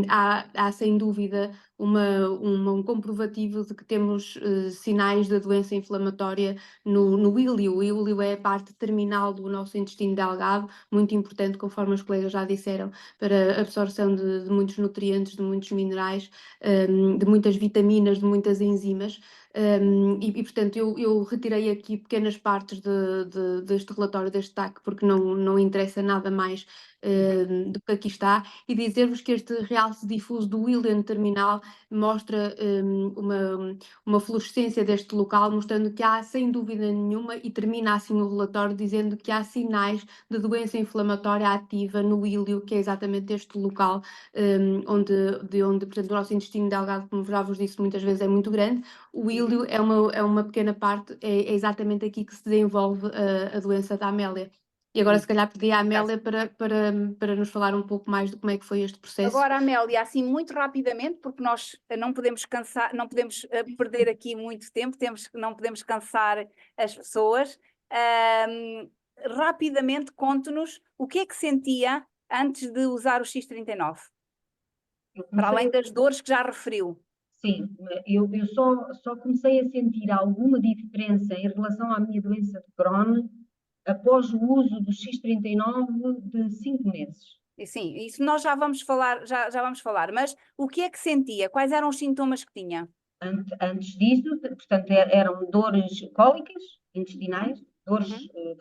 Há sem dúvida um comprovativo de que temos sinais da doença inflamatória no íleo. O íleo é a parte terminal do nosso intestino delgado, muito importante, conforme os colegas já disseram, para a absorção de muitos nutrientes, de muitos minerais, de muitas vitaminas, de muitas enzimas. Portanto, eu retirei aqui pequenas partes deste relatório, deste TAC, porque não interessa nada mais do que aqui está, e dizer-vos que este realce difuso do íleo terminal mostra uma fluorescência deste local, mostrando que há, sem dúvida nenhuma, e termina assim o relatório dizendo que há sinais de doença inflamatória ativa no íleo, que é exatamente este local onde, portanto, o nosso intestino delgado, como já vos disse muitas vezes, é muito grande. O íleo é uma pequena parte, é exatamente aqui que se desenvolve a doença da Amélia. E agora, se calhar, pedi à Amélia para nos falar um pouco mais de como é que foi este processo. Agora, Amélia, assim, muito rapidamente, porque nós não podemos perder aqui muito tempo, não podemos cansar as pessoas. Rapidamente, conte-nos o que é que sentia antes de usar o X39, para além das dores que já referiu. Sim, eu só comecei a sentir alguma diferença em relação à minha doença de Crohn após o uso do X39 de 5 meses. Sim, isso nós já vamos falar, mas o que é que sentia? Quais eram os sintomas que tinha? Antes disso, portanto, eram dores cólicas intestinais, dores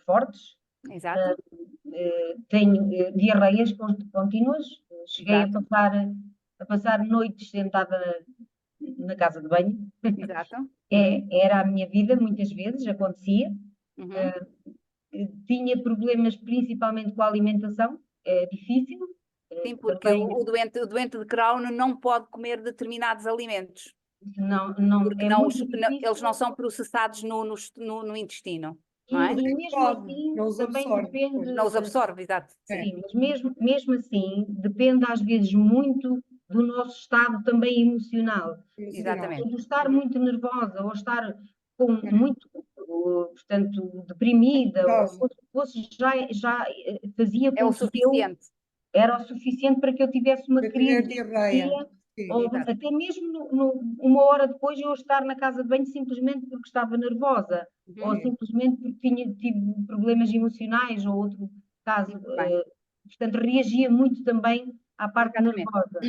fortes. Exato. Tenho diarreias contínuas. Cheguei a passar noites sentada na casa de banho. Exato. Era a minha vida, muitas vezes, acontecia. Tinha problemas principalmente com a alimentação, é difícil. Sim, porque o doente de Crohn não pode comer determinados alimentos. Porque eles não são processados no intestino. Não é? E mesmo assim, não os absorve. Depende. Não os absorve, exato. Sim, mas mesmo assim, depende às vezes muito do nosso estado também emocional. Exatamente. Do estar muito nervosa ou estar com muito, portanto, deprimida, Nossa, ou fosse já fazia É o com que suficiente. era o suficiente para que eu tivesse uma para crise ter de diarreia. histeria, Sim. ou Exato. até mesmo uma hora depois eu estar na casa de banho simplesmente porque estava nervosa, ou simplesmente porque tive problemas emocionais, ou outro caso. Muito bem. Portanto, reagia muito também à parte Exatamente. nervosa.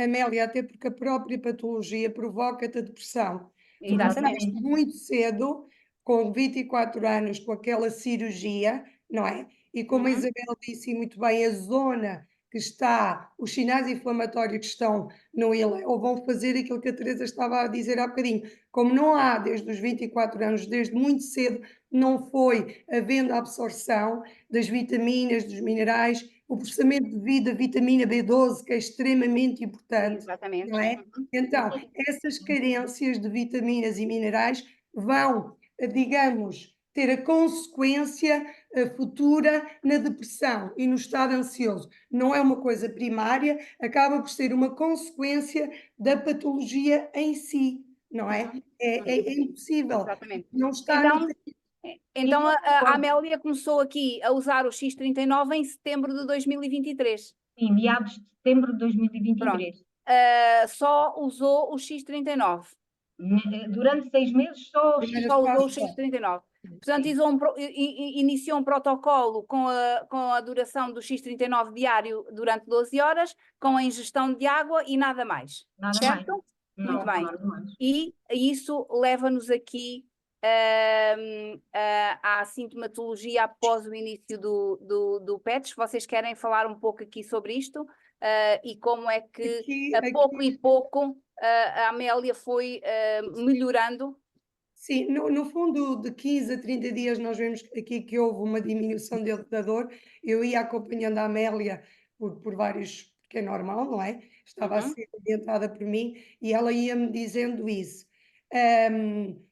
Amélia, até porque a própria patologia provoca-te a depressão. Tu Exatamente. começaste muito cedo, com 24 anos, com aquela cirurgia, não é? E como a Isabel disse muito bem, a zona que está, os sinais inflamatórios que estão no iléu vão fazer aquilo que a Teresa estava a dizer há bocadinho. Como não há desde os 24 anos, desde muito cedo, não foi havendo a absorção das vitaminas, dos minerais, o processamento devido à vitamina B12, que é extremamente importante, Exatamente. não é? Então, essas carências de vitaminas e minerais vão, digamos, ter a consequência futura na depressão e no estado ansioso. Não é uma coisa primária, acaba por ser uma consequência da patologia em si, não é? É impossível. Exatamente. Não está no Então a Amélia começou aqui a usar o X39 em setembro de 2023. Sim, meados de setembro de 2023. Só usou o X39. Durante 6 meses só Só usou o X39. Portanto, iniciou um protocolo com a duração do X39 diário durante 12 horas, com a ingestão de água e nada mais. nada Certo? mais. Muito Não, bem. nada mais. E isso leva-nos aqui à sintomatologia após o início do PETS. Vocês querem falar um pouco aqui sobre isto? E como é que, a pouco e pouco, a Amélia foi melhorando? Sim, no fundo, de 15 a 30 dias, nós vemos aqui que houve uma diminuição da dor. Eu ia acompanhando a Amélia por vários, porque é normal, não é? Estava a ser orientada por mim e ela ia-me dizendo isso.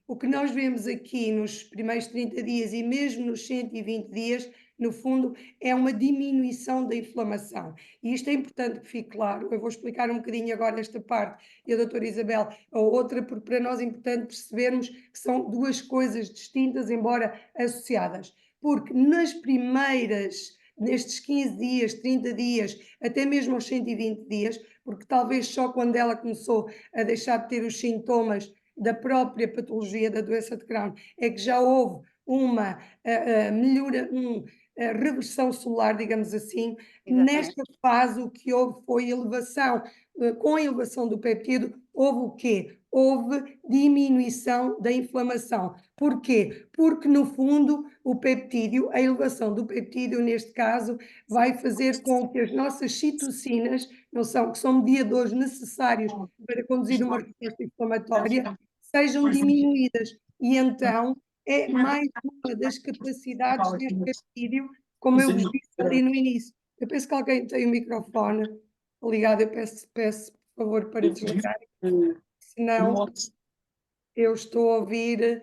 O que nós vemos aqui nos primeiros 30 dias e mesmo nos 120 dias, no fundo, é uma diminuição da inflamação. E isto é importante que fique claro. Eu vou explicar um bocadinho agora esta parte e a doutora Isabel a outra, porque para nós é importante percebermos que são duas coisas distintas, embora associadas. Porque nestes 15 dias, 30 dias, até mesmo aos 120 dias, porque talvez só quando ela começou a deixar de ter os sintomas da própria patologia da doença de Crohn, é que já houve uma melhora, reversão celular, digamos assim. Exatamente. Nesta fase o que houve foi elevação, com a elevação do peptídeo, houve o quê? Houve diminuição da inflamação. Porquê? Porque, no fundo, o peptídeo, a elevação do peptídeo, neste caso, vai fazer com que as nossas citocinas, que são mediadores necessários para conduzir uma resposta inflamatória, sejam diminuídas. E então é mais uma das capacidades deste peptídeo, como eu vos disse ali no início. Eu penso que alguém tem o microfone ligado, eu peço por favor para desligar, senão eu estou a ouvir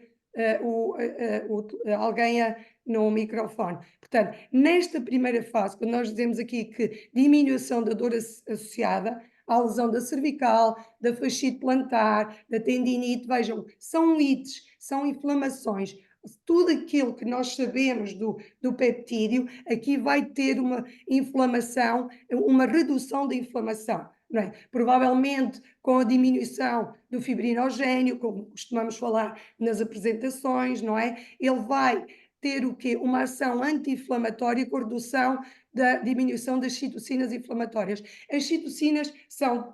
alguém no microfone. Portanto, nesta primeira fase, quando nós dizemos aqui que diminuição da dor associada à lesão da cervical, da fascite plantar, da tendinite, vejam, são lites, são inflamações. Tudo aquilo que nós sabemos do peptídeo, aqui vai ter uma inflamação, uma redução da inflamação. Não é? Provavelmente com a diminuição do fibrinogénio, como costumamos falar nas apresentações, não é? Ele vai ter o quê? Uma ação anti-inflamatória com redução da diminuição das citocinas inflamatórias. As citocinas são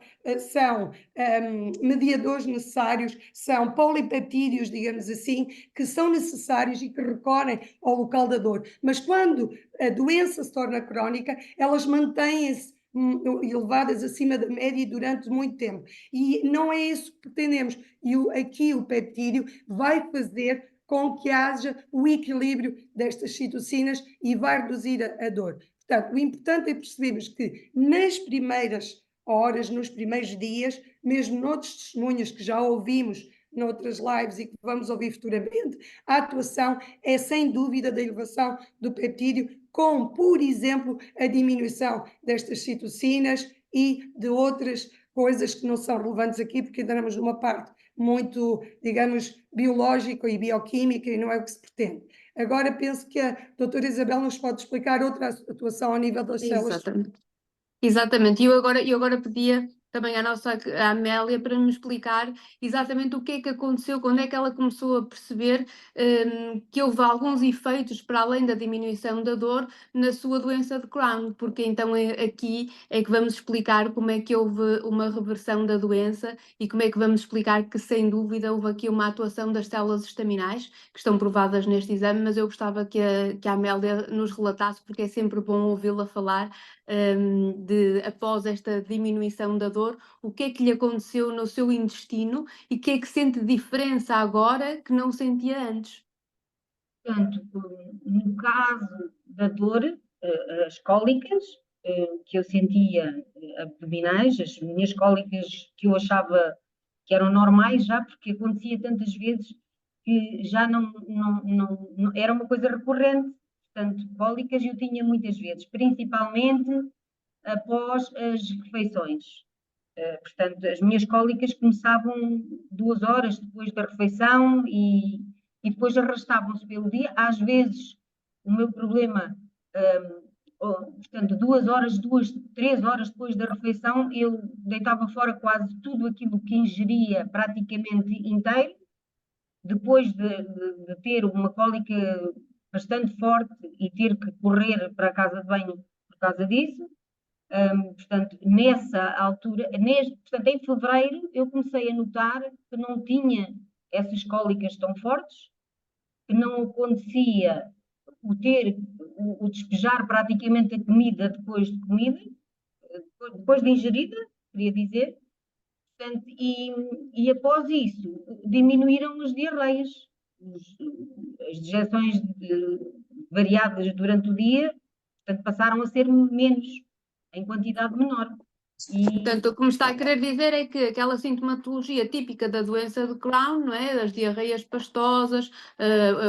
mediadores necessários, são polipeptídeos, digamos assim, que são necessários e que recorrem ao local da dor. Mas quando a doença se torna crónica, elas mantêm-se elevadas acima da média durante muito tempo. E não é isso que pretendemos. E aqui o peptídeo vai fazer com que haja o equilíbrio destas citocinas e vai reduzir a dor. Portanto, o importante é percebermos que nas primeiras horas, nos primeiros dias, mesmo noutros testemunhos que já ouvimos noutras lives e que vamos ouvir futuramente, a atuação é sem dúvida da elevação do peptídeo, com, por exemplo, a diminuição destas citocinas e de outras coisas que não são relevantes aqui, porque ainda estamos numa parte muito, digamos, biológica e bioquímica e não é o que se pretende. Agora penso que a doutora Isabel nos pode explicar outra atuação ao nível das células. Exatamente. Exatamente, e eu agora pedia também à Amélia para me explicar exatamente o que é que aconteceu, quando é que ela começou a perceber que houve alguns efeitos para além da diminuição da dor na sua doença de Crohn, porque então aqui é que vamos explicar como é que houve uma reversão da doença e como é que vamos explicar que sem dúvida houve aqui uma atuação das células estaminais, que estão provadas neste exame, mas eu gostava que a Amélia nos relatasse, porque é sempre bom ouvi-la falar após esta diminuição da dor, o que é que lhe aconteceu no seu intestino e o que é que sente diferença agora que não sentia antes? Portanto, no caso da dor, as cólicas que eu sentia abdominais, as minhas cólicas que eu achava que eram normais já, porque acontecia tantas vezes que já não era uma coisa recorrente. Portanto, cólicas eu tinha muitas vezes, principalmente após as refeições. Portanto, as minhas cólicas começavam 2 horas depois da refeição e depois arrastavam-se pelo dia. Às vezes, o meu problema, portanto, 2 horas, 3 horas depois da refeição, eu deitava fora quase tudo aquilo que ingeria praticamente inteiro. Depois de ter uma cólica bastante forte e ter que correr para a casa de banho por causa disso, portanto, nessa altura, portanto, em fevereiro, eu comecei a notar que não tinha essas cólicas tão fortes, que não acontecia o despejar praticamente a comida depois de comida, depois de ingerida, queria dizer. Portanto, e após isso, diminuíram as diarreias, as dejeções variadas durante o dia, portanto, passaram a ser menos, em quantidade menor. Portanto, o que me está a querer dizer é que aquela sintomatologia típica da doença de Crohn, não é? Das diarreias pastosas,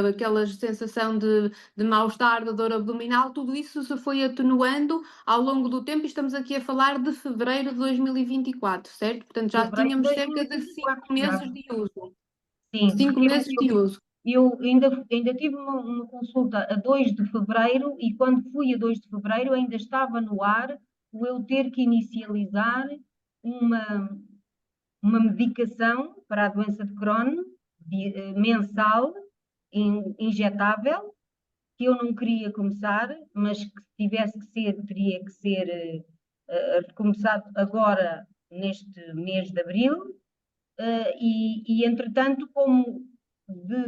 aquela sensação de mal-estar, de dor abdominal, tudo isso se foi atenuando ao longo do tempo, e estamos aqui a falar de fevereiro de 2024, certo? Portanto, já tínhamos cerca de 5 meses de uso. Sim, 5 meses de uso. Eu ainda tive uma consulta a 2 de fevereiro e quando fui a 2 de fevereiro ainda estava no ar o eu ter que inicializar uma medicação para a doença de Crohn mensal, injetável, que eu não queria começar, mas que se tivesse que ser, teria que ser recomeçado agora neste mês de abril. E entretanto, como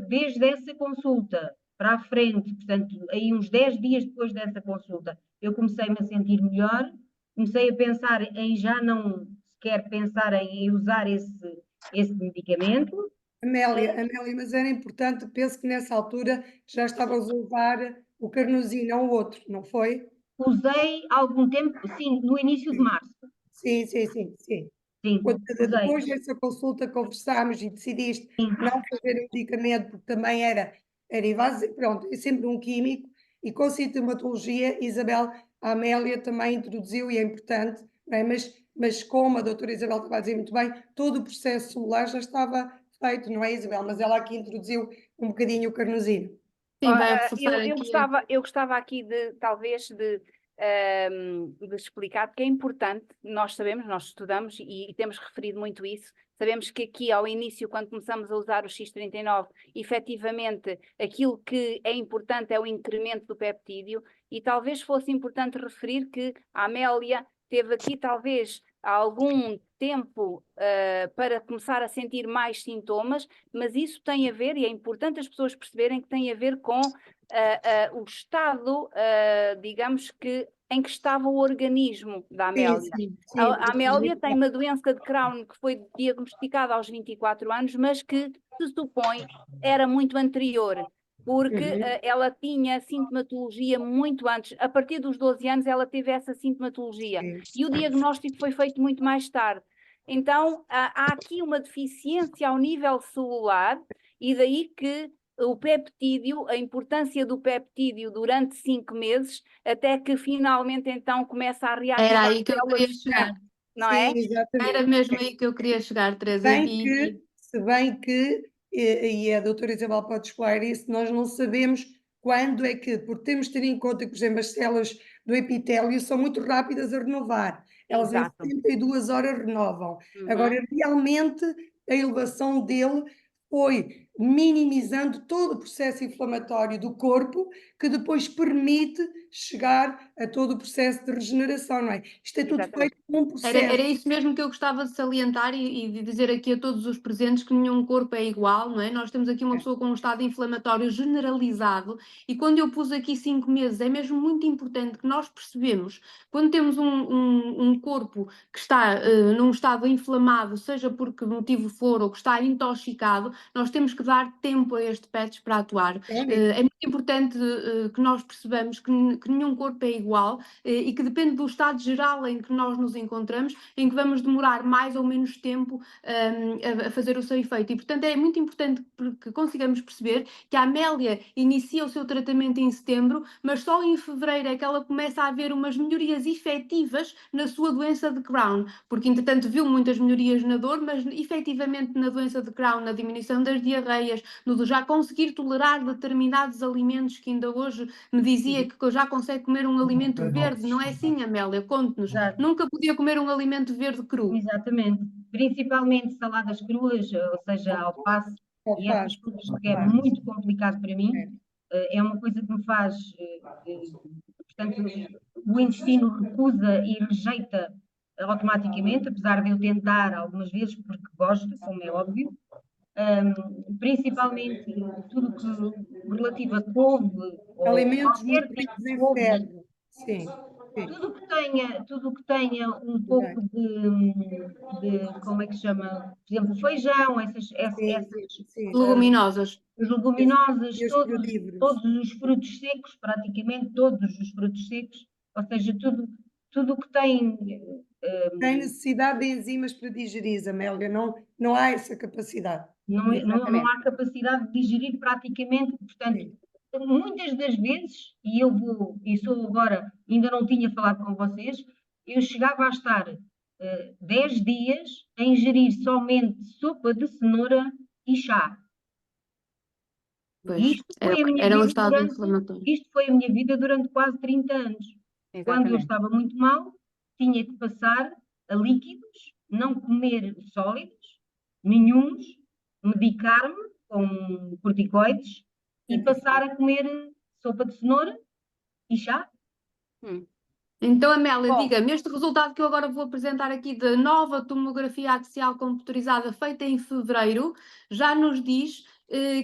desde essa consulta para a frente, portanto, aí uns 10 dias depois dessa consulta, eu comecei-me a sentir melhor, comecei a pensar em já não sequer pensar em usar esse medicamento. Amélia, mas era importante, penso que nessa altura já estavas a usar o Carnosine, não o outro, não foi? Usei algum tempo, sim, no início de março. Sim. Sim, usei. Depois dessa consulta conversámos e decidiste não fazer o medicamento porque também era invasivo, pronto, é sempre um químico, e com sintomatologia, Isabel, a Amélia também introduziu, e é importante, não é? Mas como a doutora Isabel estava a dizer muito bem, todo o processo celular já estava feito, não é, Isabel? Mas ela aqui introduziu um bocadinho o Carnosine. Sim, vai reforçar eu gostava aqui talvez de explicar, porque é importante, nós sabemos, nós estudamos e temos referido muito isso, sabemos que aqui ao início, quando começamos a usar o X39, efetivamente aquilo que é importante é o incremento do peptídeo, e talvez fosse importante referir que a Amélia teve aqui talvez algum tempo para começar a sentir mais sintomas, mas isso tem a ver, e é importante as pessoas perceberem que tem a ver com o estado, digamos que, em que estava o organismo da Amélia. Sim. A Amélia tem uma doença de Crohn que foi diagnosticada aos 24 anos, mas que se supõe era muito anterior, porque ela tinha sintomatologia muito antes. A partir dos 12 anos ela teve essa sintomatologia e o diagnóstico foi feito muito mais tarde. Então há aqui uma deficiência ao nível celular, e daí que o peptídeo, a importância do peptídeo durante 5 meses, até que finalmente então começa a reativar. Era aí que eu queria chegar. Não é? Exatamente. Era mesmo aí que eu queria chegar, Teresa. Se bem que, e a doutora Isabel pode explorar isso, nós não sabemos quando é que, porque temos de ter em conta que, por exemplo, as células do epitélio são muito rápidas a renovar. Elas em Exato. 72 horas renovam. Uhum. Agora, realmente, a elevação dele foi minimizando todo o processo inflamatório do corpo, que depois permite chegar a todo o processo de regeneração, não é? Isto é tudo Exatamente. feito com um processo. Era isso mesmo que eu gostava de salientar e de dizer aqui a todos os presentes que nenhum corpo é igual, não é? Nós temos aqui uma pessoa com um estado inflamatório generalizado e quando eu pus aqui 5 meses, é mesmo muito importante que nós percebemos, quando temos um corpo que está num estado inflamado, seja por que motivo for, ou que está intoxicado, nós temos que dar tempo a este PETS para atuar. É muito importante que nós percebamos que nenhum corpo é igual e que depende do estado geral em que nós nos encontramos, em que vamos demorar mais ou menos tempo a fazer o seu efeito. E, portanto, é muito importante que consigamos perceber que a Amélia inicia o seu tratamento em setembro, mas só em fevereiro é que ela começa a ver umas melhorias efetivas na sua doença de Crohn, porque, entretanto, viu muitas melhorias na dor, mas efetivamente na doença de Crohn, na diminuição das diarreias, no de já conseguir tolerar determinados alimentos que ainda hoje me dizia que já consegue comer um alimento verde. Não é assim, Amélia? Conte-nos. Exato. Nunca podia comer um alimento verde cru. Exatamente. Principalmente saladas cruas, ou seja, alface e essas coisas, que é muito complicado para mim. É uma coisa que me faz, portanto, o intestino recusa e rejeita automaticamente, apesar de eu tentar algumas vezes, porque gosto, como é óbvio. Principalmente tudo que relativo a couve, ou Alimentos qualquer muito tipo ricos de em couve, ferro. Sim. tudo que tenha um pouco de como é que se chama, por exemplo, feijão, essas Leguminosas. leguminosas, E os frugívoros. todos os frutos secos, praticamente todos os frutos secos, ou seja, tudo que tem. Tem necessidade de enzimas para digerir, Amélia, não há essa capacidade. Não há capacidade de digerir praticamente, portanto, Sim. muitas das vezes, e sou agora, ainda não tinha falado com vocês, eu chegava a estar 10 dias a ingerir somente sopa de cenoura e chá. Pois, Isto foi a minha era um vida estado inflamatório. isto foi a minha vida durante quase 30 anos. Quando eu Exatamente. estava muito mal, tinha que passar a líquidos, não comer sólidos, nenhuns, medicar-me com corticoides e passar a comer sopa de cenoura e chá. Então, Amélia, Bom. diga-me, este resultado que eu agora vou apresentar aqui da nova tomografia axial computurizada feita em fevereiro, já nos diz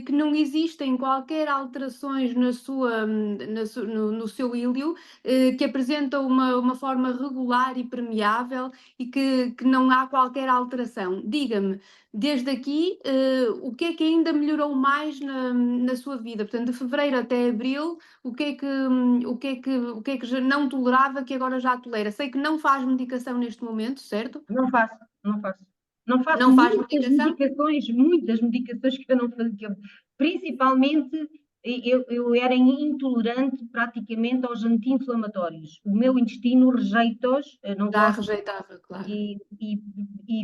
que não existem qualquer alterações no seu íleo, que apresenta uma forma regular e permeável e que não há qualquer alteração. Diga-me, desde aqui, o que é que ainda melhorou mais na sua vida? Portanto, de fevereiro até abril, o que é que já não tolerava que agora já tolera? Sei que não faz medicação neste momento, certo? Não faço. Não faço Não faz muitas medicações que eu não fazia. Principalmente, eu era intolerante praticamente aos anti-inflamatórios. O meu intestino rejeita-os, não Já gosto, rejeitava, claro. e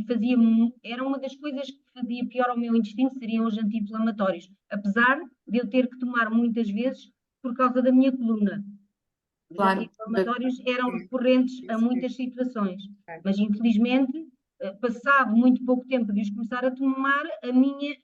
fazia, era uma das coisas que fazia pior ao meu intestino, seriam os anti-inflamatórios. Apesar de eu ter que tomar muitas vezes por causa da minha coluna. Os Claro. anti-inflamatórios eram recorrentes a muitas situações, mas infelizmente, passado muito pouco tempo de os começar a tomar, a minha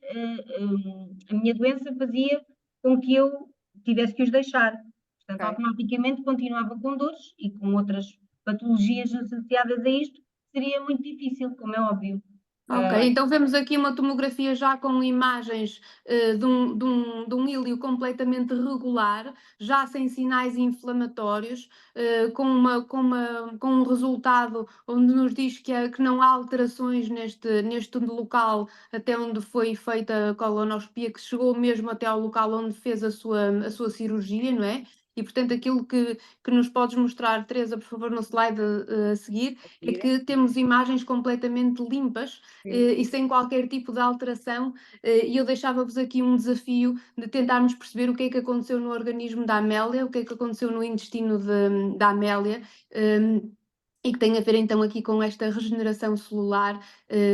doença fazia com que eu tivesse que os deixar. Portanto, automaticamente continuava com dores e com outras patologias associadas a isto, seria muito difícil, como é óbvio. Ok, então vemos aqui uma tomografia já com imagens de um íleo completamente regular, já sem sinais inflamatórios, com um resultado onde nos diz que não há alterações neste local até onde foi feita a colonoscopia, que chegou mesmo até ao local onde fez a sua cirurgia, não é? E, portanto, aquilo que nos podes mostrar, Teresa, por favor, no slide a seguir, é que temos imagens completamente limpas e sem qualquer tipo de alteração. E eu deixava-vos aqui um desafio de tentarmos perceber o que é que aconteceu no organismo da Amélia, o que é que aconteceu no intestino da Amélia. e que tem a ver então aqui com esta regeneração celular,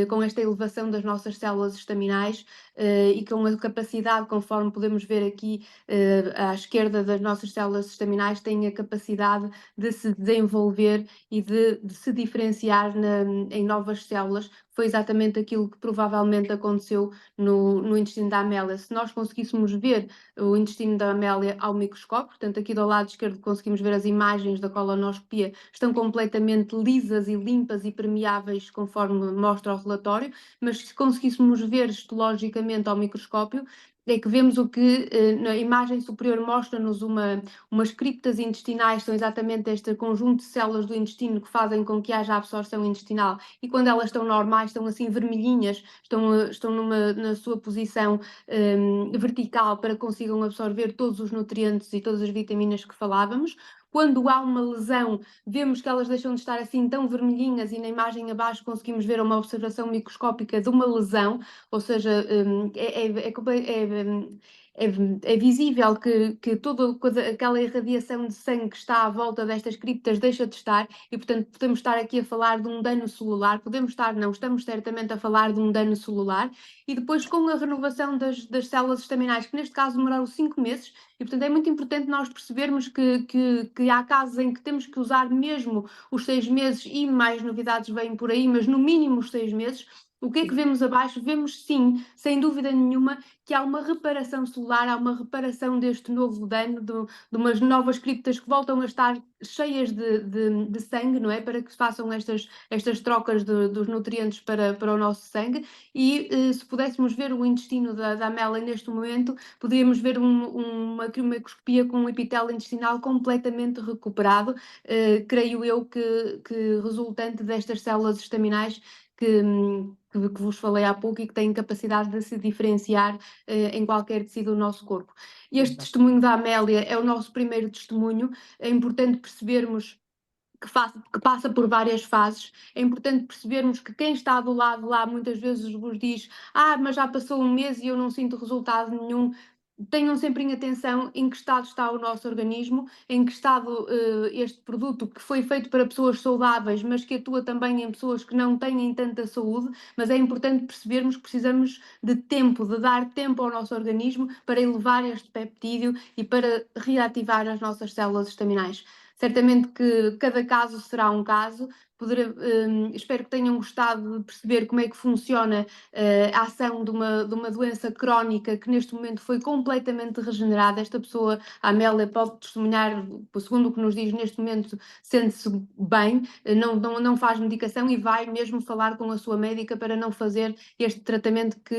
com esta elevação das nossas células estaminais e com a capacidade, conforme podemos ver aqui à esquerda das nossas células estaminais, tem a capacidade de se desenvolver e de se diferenciar em novas células. Foi exatamente aquilo que provavelmente aconteceu no intestino da Amélia. Se nós conseguíssemos ver o intestino da Amélia ao microscópio, portanto aqui do lado esquerdo conseguimos ver as imagens da colonoscopia, estão completamente lisas e limpas e permeáveis conforme mostra o relatório, mas se conseguíssemos ver histologicamente ao microscópio, é que vemos o que na imagem superior mostra-nos umas criptas intestinais, são exatamente este conjunto de células do intestino que fazem com que haja absorção intestinal, e quando elas estão normais, estão assim vermelhinhas, estão na sua posição vertical para que consigam absorver todos os nutrientes e todas as vitaminas que falávamos. Quando há uma lesão, vemos que elas deixam de estar assim tão vermelhinhas, e na imagem abaixo conseguimos ver uma observação microscópica de uma lesão, ou seja, é visível que toda aquela irradiação de sangue que está à volta destas criptas deixa de estar, e portanto podemos estar aqui a falar de um dano celular, estamos certamente a falar de um dano celular. E depois, com a renovação das células estaminais, que neste caso demoraram 5 meses, e portanto é muito importante nós percebermos que há casos em que temos que usar mesmo os 6 meses, e mais novidades vêm por aí, mas no mínimo os 6 meses. O que é que vemos abaixo? Vemos sim, sem dúvida nenhuma, que há uma reparação celular, há uma reparação deste novo dano, de umas novas criptas que voltam a estar cheias de sangue, não é? Para que façam estas trocas dos nutrientes para o nosso sangue. E se pudéssemos ver o intestino da Amélia neste momento, poderíamos ver uma microscopia com um epitélio intestinal completamente recuperado, creio eu que resultante destas células estaminais que vos falei há pouco e que têm capacidade de se diferenciar em qualquer tecido do nosso corpo. Este testemunho da Amélia é o nosso primeiro testemunho. É importante percebermos que passa por várias fases. É importante percebermos que quem está do lado lá muitas vezes vos diz: mas já passou um mês e eu não sinto resultado nenhum. Tenham sempre em atenção em que estado está o nosso organismo, em que estado este produto, que foi feito para pessoas saudáveis, mas que atua também em pessoas que não têm tanta saúde. Mas é importante percebermos que precisamos de tempo, de dar tempo ao nosso organismo para elevar este peptídeo e para reativar as nossas células estaminais. Certamente que cada caso será um caso. Espero que tenham gostado de perceber como é que funciona a ação de uma doença crónica que neste momento foi completamente regenerada. Esta pessoa, a Amélia, pode testemunhar, segundo o que nos diz neste momento, sente-se bem, não faz medicação e vai mesmo falar com a sua médica para não fazer este tratamento que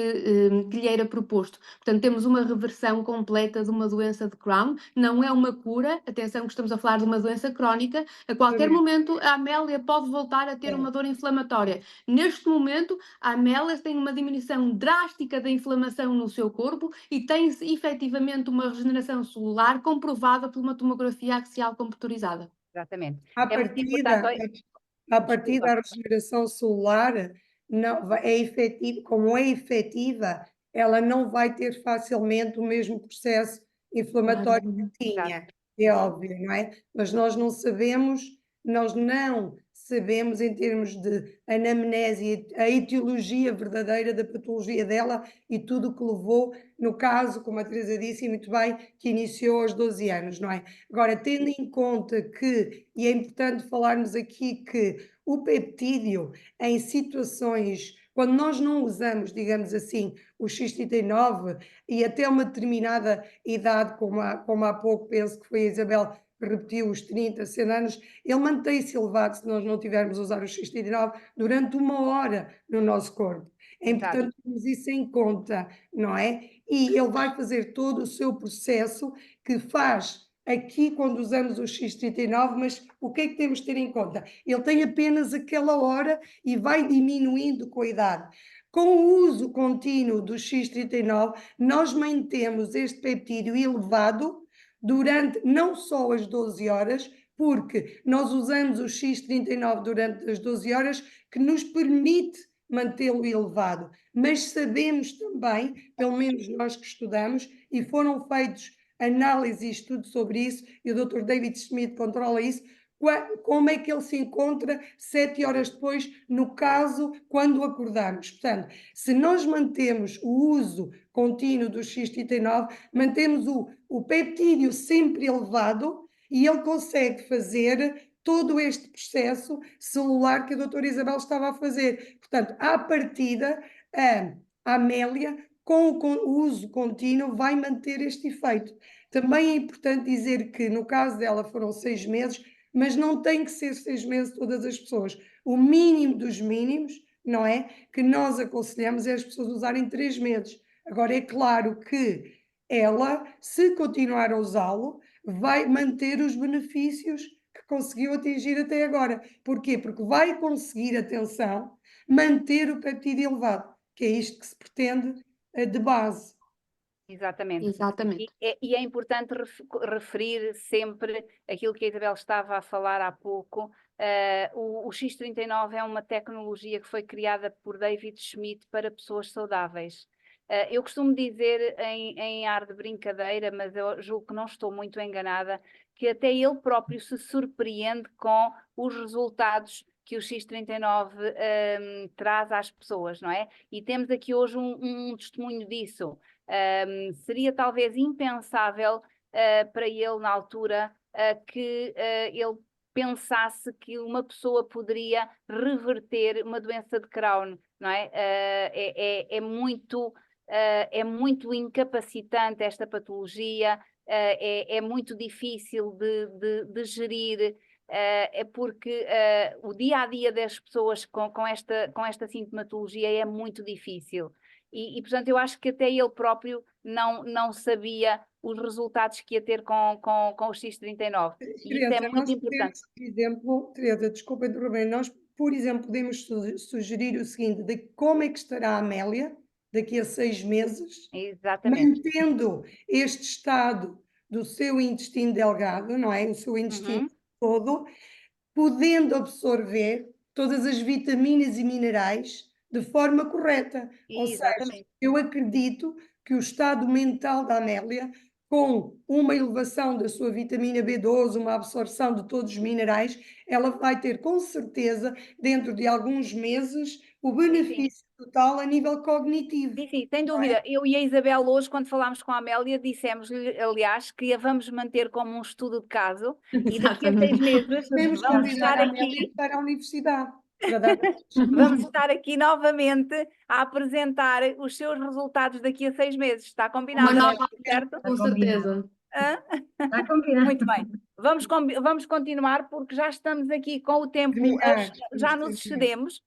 lhe era proposto. Portanto, temos uma reversão completa de uma doença de Crohn. Não é uma cura, atenção que estamos a falar de uma doença crónica. A qualquer momento a Amélia pode voltar a ter uma dor inflamatória. Neste momento a Amélia tem uma diminuição drástica da inflamação no seu corpo e tem efetivamente uma regeneração celular comprovada por uma tomografia axial computurizada. Exatamente. À É muito partida, importante. a partir da regeneração celular, não, é efetivo, como é efetiva, ela não vai ter facilmente o mesmo processo inflamatório que tinha, é óbvio, não é? Mas nós não sabemos em termos de anamnese, a etiologia verdadeira da patologia dela e tudo o que levou, no caso, como a Teresa disse muito bem, que iniciou aos 12 anos, não é? Agora, tendo em conta que, e é importante falarmos aqui que o peptídeo, em situações, quando nós não usamos, digamos assim, o X39 e até uma determinada idade, como há pouco penso que foi a Isabel que repetiu, os 30, 100 anos, ele mantém-se elevado se nós não tivermos a usar o X39 durante 1 hora no nosso corpo. É importante termos isso em conta, não é? E ele vai fazer todo o seu processo que faz aqui quando usamos o X39, mas o que é que temos de ter em conta? Ele tem apenas aquela hora e vai diminuindo com a idade. Com o uso contínuo do X39, nós mantemos este peptídeo elevado durante não só as 12 horas, porque nós usamos o X39 durante as 12 horas, que nos permite mantê-lo elevado, mas sabemos também, pelo menos nós que estudamos, e foram feitos análises e estudos sobre isso, e o Dr. David Smith controla isso, como é que ele se encontra 7 horas depois, no caso, quando acordamos. Portanto, se nós mantemos o uso contínuo do X39, mantemos o peptídeo sempre elevado e ele consegue fazer todo este processo celular que a doutora Isabel estava a fazer. Portanto, à partida, a Amélia, com o uso contínuo, vai manter este efeito. Também é importante dizer que, no caso dela, foram 6 meses, mas não tem que ser 6 meses todas as pessoas. O mínimo dos mínimos, não é? Que nós aconselhamos é as pessoas usarem 3 meses. Agora, é claro que ela, se continuar a usá-lo, vai manter os benefícios que conseguiu atingir até agora. Porquê? Porque vai conseguir, atenção, manter o peptídeo elevado, que é isto que se pretende de base. Exatamente. Exatamente. E é importante referir sempre aquilo que a Isabel estava a falar há pouco. O X39 é uma tecnologia que foi criada por David Schmidt para pessoas saudáveis. Eu costumo dizer em ar de brincadeira, mas eu julgo que não estou muito enganada, que até ele próprio se surpreende com os resultados que o X39 traz às pessoas, não é? E temos aqui hoje um testemunho disso. Seria talvez impensável para ele na altura que ele pensasse que uma pessoa poderia reverter uma doença de Crohn, não é? É muito incapacitante esta patologia, é muito difícil de gerir. É porque o dia-a-dia das pessoas com esta sintomatologia é muito difícil. E, portanto, eu acho que até ele próprio não sabia os resultados que ia ter com o X39. E isso é Teresa, muito nós importante. podemos, por exemplo, Teresa, desculpa interromper, nós, por exemplo, podemos sugerir o seguinte, de como é que estará a Amélia daqui a 6 meses, Exatamente. mantendo este estado do seu intestino delgado, não é? O seu intestino todo, podendo absorver todas as vitaminas e minerais de forma correta. Ou seja, Exatamente. eu acredito que o estado mental da Amélia, com uma elevação da sua vitamina B12, uma absorção de todos os minerais, ela vai ter com certeza, dentro de alguns meses, o benefício total a nível cognitivo. Sim, sem dúvida. Eu e a Isabel hoje, quando falámos com a Amélia, dissemos-lhe, aliás, que a vamos manter como um estudo de caso e daqui a 6 meses Temos que vamos convidar estar a Amélia aqui. para a universidade. Para dar... Vamos estar aqui novamente a apresentar os seus resultados daqui a 6 meses. Está combinado, Uma nova, certo? com certeza. Está combinado. Muito bem. Vamos continuar porque já estamos aqui com o tempo, já nos excedemos.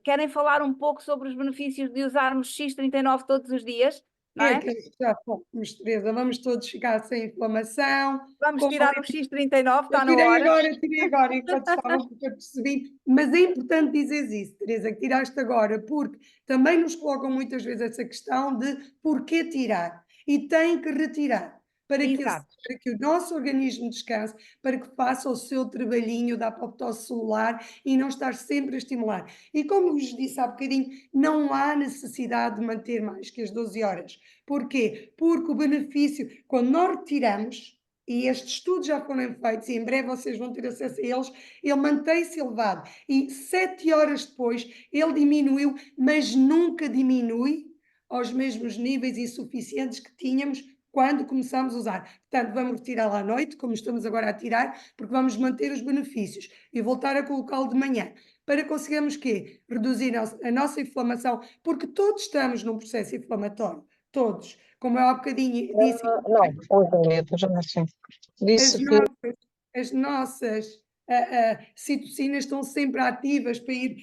Querem falar um pouco sobre os benefícios de usarmos X39 todos os dias? Não é? Que já fomos, Teresa, vamos todos ficar sem inflamação. Vamos tirar o X39, está na Eu hora. tirei agora, enquanto estava, porque eu percebi. Mas é importante dizer isso, Teresa, que tiraste agora, porque também nos colocam muitas vezes essa questão de porquê tirar. E tem que retirar, para que o nosso organismo descanse, para que faça o seu trabalhinho da apoptose celular e não estar sempre a estimular. E como vos disse há bocadinho, não há necessidade de manter mais que as 12 horas. Porquê? Porque o benefício, quando nós retiramos, e estes estudos já foram feitos e em breve vocês vão ter acesso a eles, ele mantém-se elevado e 7 horas depois ele diminuiu, mas nunca diminui aos mesmos níveis insuficientes que tínhamos quando começamos a usar. Portanto, vamos retirá-lo à noite, como estamos agora a tirar, porque vamos manter os benefícios e voltar a colocá-lo de manhã, para conseguirmos quê? Reduzir a nossa inflamação, porque todos estamos num processo inflamatório, todos. Como eu há bocadinho disse, Não, hoje eu já não sei. Disse que as nossas citocinas estão sempre ativas para ir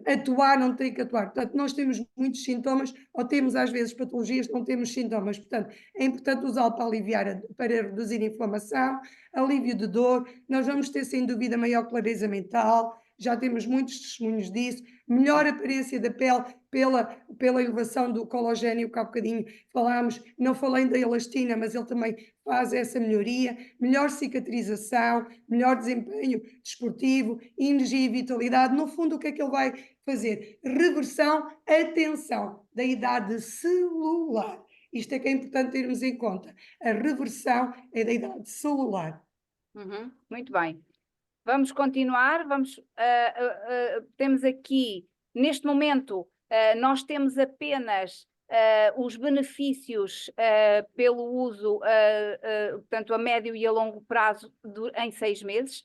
atuar, não tem que atuar. Portanto, nós temos muitos sintomas, ou temos às vezes patologias, não temos sintomas. Portanto, é importante usá-lo para aliviar, para reduzir a inflamação, alívio de dor. Nós vamos ter, sem dúvida, maior clareza mental. Já temos muitos testemunhos disso, melhor aparência da pele pela elevação do colagênio, que há bocadinho falámos, não falei da elastina, mas ele também faz essa melhoria, melhor cicatrização, melhor desempenho desportivo, energia e vitalidade. No fundo, o que é que ele vai fazer? Reversão, atenção, da idade celular. Isto é que é importante termos em conta. A reversão é da idade celular. Muito bem. Vamos continuar, temos aqui, neste momento, nós temos apenas os benefícios pelo uso, portanto, a médio e a longo prazo em 6 meses.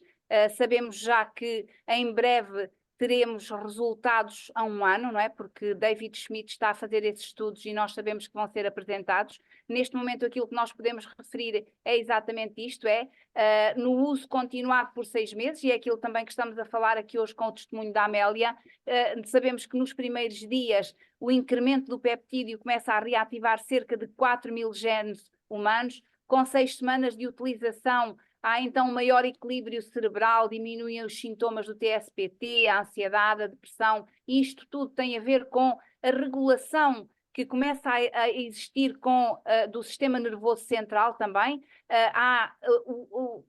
Sabemos já que em breve teremos resultados a 1 ano, não é? Porque David Schmidt está a fazer esses estudos e nós sabemos que vão ser apresentados. Neste momento, aquilo que nós podemos referir é exatamente isto, no uso continuado por 6 meses, e é aquilo também que estamos a falar aqui hoje com o testemunho da Amélia. Sabemos que nos primeiros dias o incremento do peptídeo começa a reativar cerca de 4.000 genes humanos. Com 6 semanas de utilização, há então maior equilíbrio cerebral, diminuem os sintomas do TSPT, a ansiedade, a depressão, e isto tudo tem a ver com a regulação que começa a existir do sistema nervoso central também.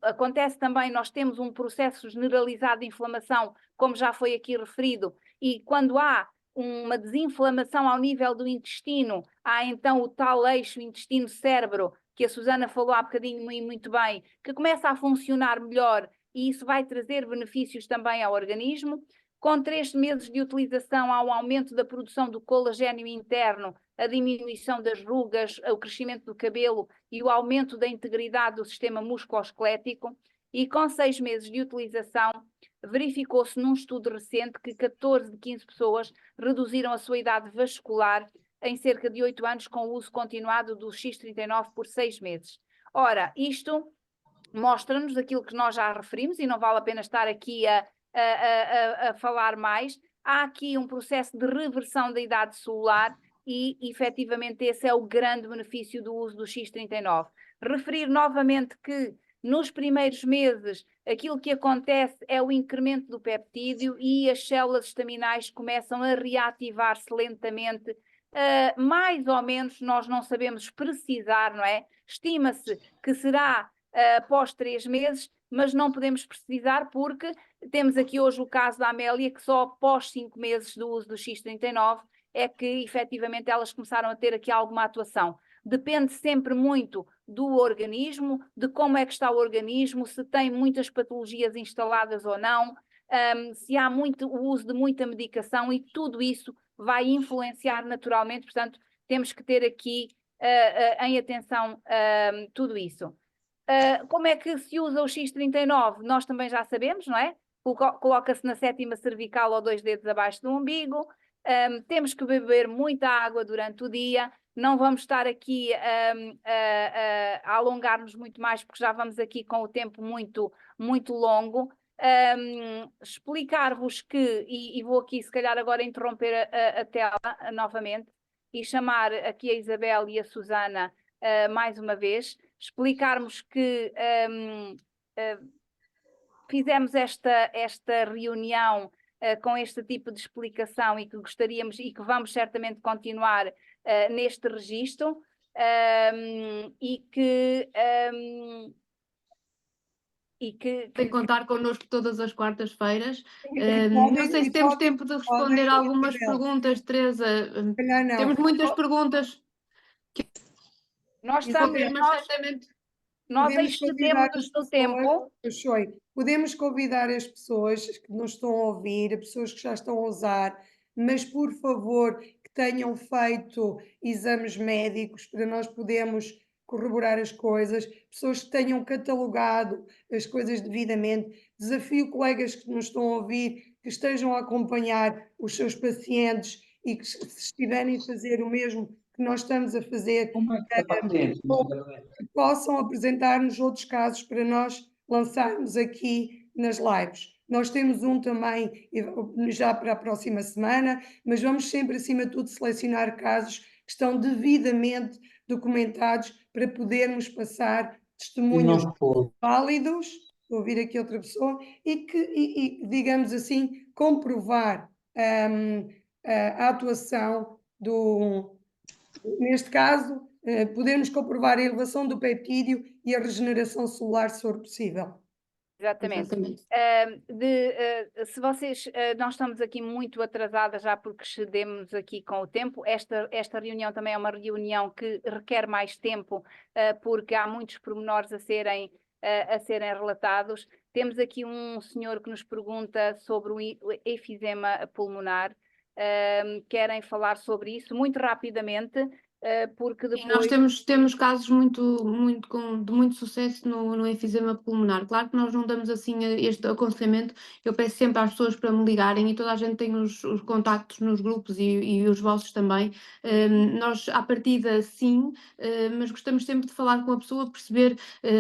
Acontece também, nós temos um processo generalizado de inflamação, como já foi aqui referido, e quando há uma desinflamação ao nível do intestino, há então o tal eixo intestino-cérebro, que a Susana falou há bocadinho muito bem, que começa a funcionar melhor, e isso vai trazer benefícios também ao organismo. Com 3 meses de utilização, há um aumento da produção do colagênio interno, a diminuição das rugas, o crescimento do cabelo e o aumento da integridade do sistema musculoesquelético. E com 6 meses de utilização, verificou-se num estudo recente que 14 de 15 pessoas reduziram a sua idade vascular em cerca de 8 anos com o uso continuado do X39 por 6 meses. Ora, isto mostra-nos aquilo que nós já referimos, e não vale a pena estar aqui a falar mais. Há aqui um processo de reversão da idade celular e, efetivamente, esse é o grande benefício do uso do X39. Referir novamente que nos primeiros meses aquilo que acontece é o incremento do peptídeo e as células estaminais começam a reativar-se lentamente. Mais ou menos, nós não sabemos precisar, não é? Estima-se que será após 3 meses, mas não podemos precisar porque temos aqui hoje o caso da Amélia, que só após 5 meses do uso do X39 é que efetivamente elas começaram a ter aqui alguma atuação. Depende sempre muito do organismo, de como é que está o organismo, se tem muitas patologias instaladas ou não, se há o uso de muita medicação, e tudo isso vai influenciar naturalmente. Portanto, temos que ter aqui em atenção tudo isso. Como é que se usa o X39? Nós também já sabemos, não é? Coloca-se na 7ª cervical ou 2 dedos abaixo do umbigo. Temos que beber muita água durante o dia. Não vamos estar aqui a alongar-nos muito mais, porque já vamos aqui com o tempo muito longo. Explicar-vos que, e vou aqui se calhar agora interromper a tela novamente e chamar aqui a Isabel e a Susana mais uma vez, explicarmos que fizemos esta reunião com este tipo de explicação e que gostaríamos e que vamos certamente continuar neste registro, e que Tem que contar connosco todas as quartas-feiras. Não Não sei se temos tempo de responder algumas perguntas, Teresa. Temos muitas perguntas. Nós excedemos no tempo. Podemos convidar as pessoas que nos estão a ouvir, as pessoas que já estão a usar, mas por favor que tenham feito exames médicos para nós podermos corroborar as coisas, pessoas que tenham catalogado as coisas devidamente. Desafio colegas que nos estão a ouvir que estejam a acompanhar os seus pacientes e que, se estiverem a fazer o mesmo que nós estamos a fazer, possam apresentar-nos outros casos para nós lançarmos aqui nas lives. Nós temos um também já para a próxima semana, mas vamos sempre, acima de tudo, selecionar casos que estão devidamente documentados para podermos passar testemunhos válidos, vou ouvir aqui outra pessoa, e digamos assim, comprovar a atuação neste caso, podemos comprovar a elevação do peptídeo e a regeneração celular, se for possível. Exatamente. Se vocês, nós estamos aqui muito atrasadas já porque excedemos aqui com o tempo. Esta reunião também é uma reunião que requer mais tempo, porque há muitos pormenores a serem a serem relatados. Temos aqui um senhor que nos pergunta sobre o efizema pulmonar. Querem falar sobre isso muito rapidamente, porque Sim, nós depois... temos casos de muito sucesso no efizema pulmonar. Claro que nós não damos assim este aconselhamento, eu peço sempre às pessoas para me ligarem e toda a gente tem os contactos nos grupos e os vossos também. Nós, à partida, sim, mas gostamos sempre de falar com a pessoa, perceber,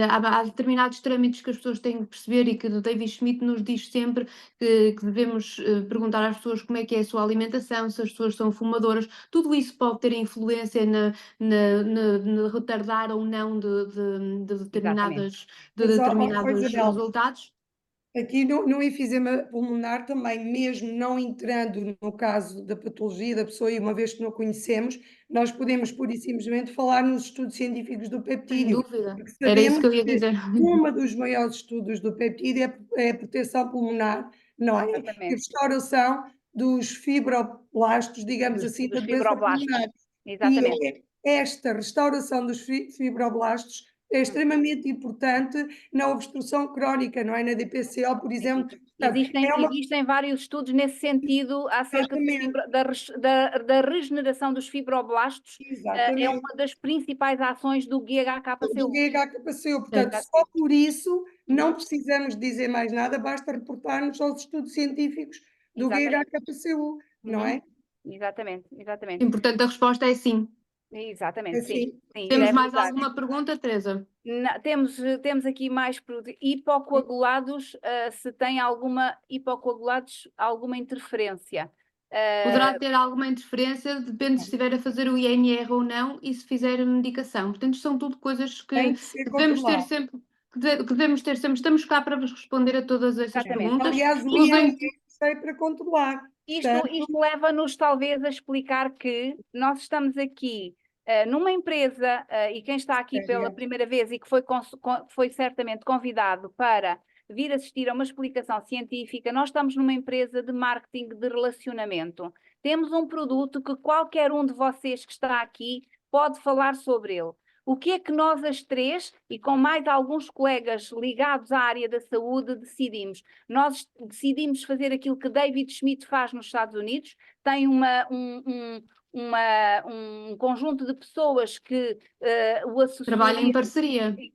há determinados trâmites que as pessoas têm que perceber e que o David Schmidt nos diz sempre que devemos perguntar às pessoas como é que é a sua alimentação, se as pessoas são fumadoras, tudo isso pode ter influência no retardar ou não de determinados Isabel, resultados. aqui no efizema pulmonar também, mesmo não entrando no caso da patologia da pessoa, e uma vez que não conhecemos, nós podemos pura e simplesmente falar nos estudos científicos do Sem peptídeo, dúvida, porque era isso sabemos que eu ia que dizer. um dos maiores estudos do peptídeo é a proteção pulmonar, não é? E a Exatamente. restauração dos fibroblastos, digamos assim, da Dos doença fibroblastos. pulmonar. Exatamente. E esta restauração dos fibroblastos é extremamente importante na obstrução crónica, não é? Na DPCO, por exemplo. Portanto, Existem vários estudos nesse sentido acerca da regeneração dos fibroblastos. É Exatamente. uma das principais ações do Do GHKPCU. GHKPCU. Portanto, só por isso não precisamos dizer mais nada, basta reportar-nos aos estudos científicos do Exatamente. GHKPCU, não é? Exatamente. Sim, portanto, a resposta é sim. Exatamente, Assim. sim. Temos Deve mais usar. alguma pergunta, Teresa? Temos aqui mais hipocoagulados, se tem alguma interferência. Poderá ter alguma interferência, depende se estiver a fazer o INR ou não e se fizer medicação. Portanto, são tudo coisas que Tem que ser devemos ter controlado. sempre, estamos cá para vos responder a todas estas Exatamente. perguntas. Aliás, o Usem, INR sei para controlar. Isto leva-nos talvez a explicar que nós estamos aqui numa empresa, e quem está aqui pela primeira vez e que foi certamente convidado para vir assistir a uma explicação científica, nós estamos numa empresa de marketing de relacionamento. Temos um produto que qualquer um de vocês que está aqui pode falar sobre ele. O que é que nós as três, e com mais alguns colegas ligados à área da saúde, decidimos? Nós decidimos fazer aquilo que David Schmidt faz nos Estados Unidos, tem um conjunto de pessoas que o associam,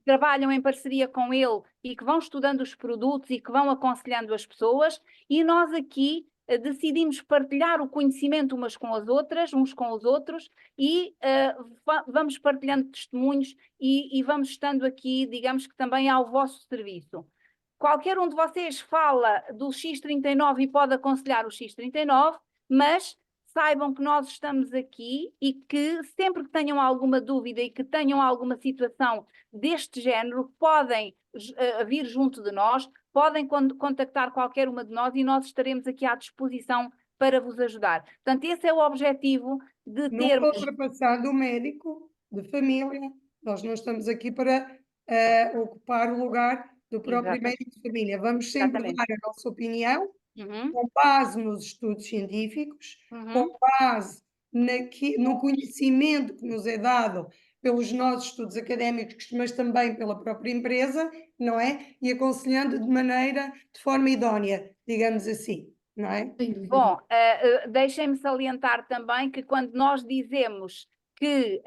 trabalham em parceria com ele e que vão estudando os produtos e que vão aconselhando as pessoas, e nós aqui decidimos partilhar o conhecimento uns com os outros, e vamos partilhando testemunhos e vamos estando aqui, digamos que também ao vosso serviço. Qualquer um de vocês fala do X39 e pode aconselhar o X39, mas saibam que nós estamos aqui e que sempre que tenham alguma dúvida e que tenham alguma situação deste género, podem vir junto de nós, podem contactar qualquer uma de nós e nós estaremos aqui à disposição para vos ajudar. Portanto, esse é o objetivo de termos... Nunca ultrapassando o médico de família. Nós não estamos aqui para ocupar o lugar do próprio médico de família. Vamos sempre dar a nossa opinião, com base nos estudos científicos, com base no conhecimento que nos é dado pelos nossos estudos académicos, mas também pela própria empresa, não é? E aconselhando de forma idónea, digamos assim, não é? Bom, deixem-me salientar também que quando nós dizemos que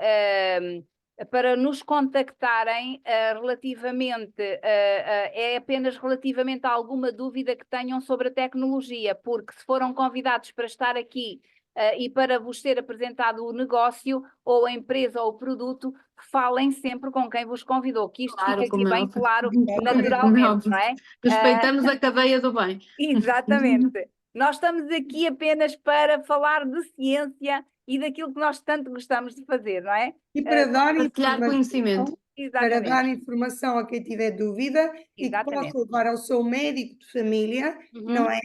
para nos contactarem relativamente, é apenas relativamente a alguma dúvida que tenham sobre a tecnologia, porque se foram convidados para estar aqui e para vos ser apresentado o negócio, ou a empresa ou o produto, falem sempre com quem vos convidou, que isto fica aqui bem claro, naturalmente, não é? Respeitamos a cadeia do bem. Exatamente. Nós estamos aqui apenas para falar de ciência e daquilo que nós tanto gostamos de fazer, não é? E para dar conhecimento. Para dar informação a quem tiver dúvida e que possa levar ao seu médico de família, não é?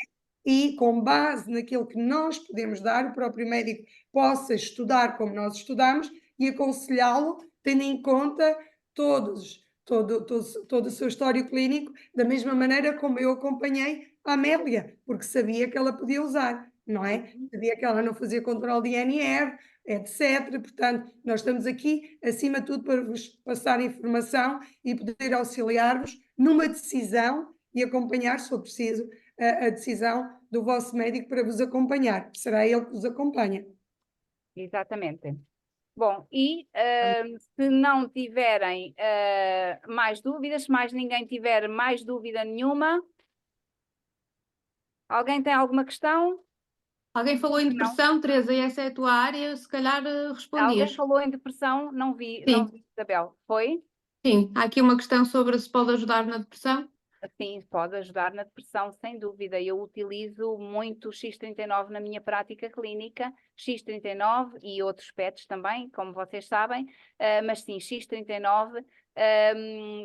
E com base naquilo que nós podemos dar, o próprio médico possa estudar como nós estudamos e aconselhá-lo, tendo em conta todo o seu histórico clínico, da mesma maneira como eu acompanhei a Amélia, porque sabia que ela podia usar. não é? Sabia que ela não fazia controle de INR, etc. Portanto, nós estamos aqui, acima de tudo, para vos passar informação e poder auxiliar-vos numa decisão e acompanhar, se for preciso, a decisão do vosso médico para vos acompanhar. Será ele que vos acompanha. Exatamente. Bom, e se não tiverem mais dúvidas, se mais ninguém tiver mais dúvida nenhuma, alguém tem alguma questão? Alguém falou em Não. depressão, Teresa, e essa é a tua área, se calhar Alguém respondias. falou em depressão? Não vi, Sim. não vi, Isabel. Foi? Sim, há aqui uma questão sobre se pode ajudar na depressão. Sim, pode ajudar na depressão, sem dúvida. Eu utilizo muito o X39 na minha prática clínica, X39 e outros PETs também, como vocês sabem, mas sim, X39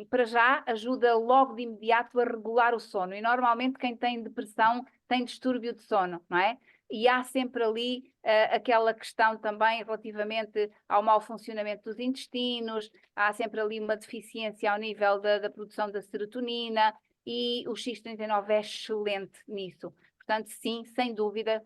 para já ajuda logo de imediato a regular o sono. E normalmente quem tem depressão tem distúrbio de sono, não é? E há sempre ali aquela questão também relativamente ao mau funcionamento dos intestinos, há sempre ali uma deficiência ao nível da produção da serotonina, e o X39 é excelente nisso. Portanto, sim, sem dúvida,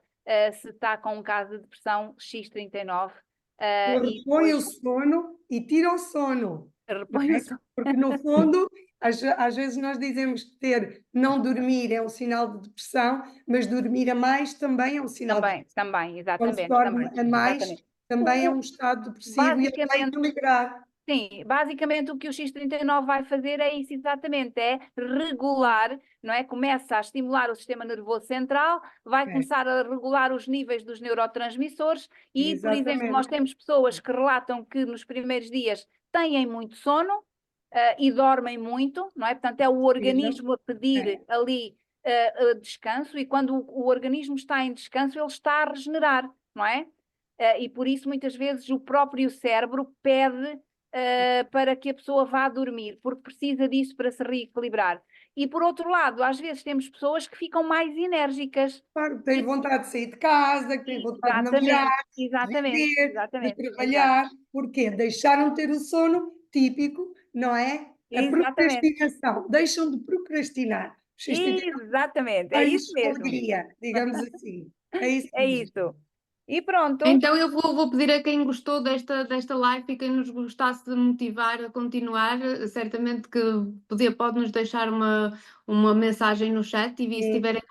se está com um caso de depressão, X39. Ele repõe o sono e tira o sono. Repõe o sono. Porque, no fundo, às vezes nós dizemos que não dormir é um sinal de depressão, mas dormir a mais também é um sinal de depressão. Também, Quando se exatamente. dorme a mais, Exatamente. também é um estado depressivo e ele vai equilibrar. Sim, basicamente o que o X39 vai fazer é isso exatamente, é regular, não é? Começa a estimular o sistema nervoso central, vai começar a regular os níveis dos neurotransmissores e, por exemplo, nós temos pessoas que relatam que nos primeiros dias têm muito sono e dormem muito, não é? Portanto, é o organismo a pedir ali descanso, e quando o organismo está em descanso, ele está a regenerar, não é? E por isso muitas vezes o próprio cérebro pede para que a pessoa vá dormir, porque precisa disso para se reequilibrar. E por outro lado, às vezes temos pessoas que ficam mais enérgicas. Claro, têm vontade de sair de casa, que têm vontade de namorar, de viver, de trabalhar. Porquê? Deixaram de ter o sono típico, não é? A procrastinação. Deixam de procrastinar. Exatamente, é isso mesmo. Alegria, digamos assim. É isso É mesmo. isso. E pronto. Então eu vou pedir a quem gostou desta live e quem nos gostasse de motivar a continuar, certamente que pode nos deixar uma mensagem no chat, e se tiverem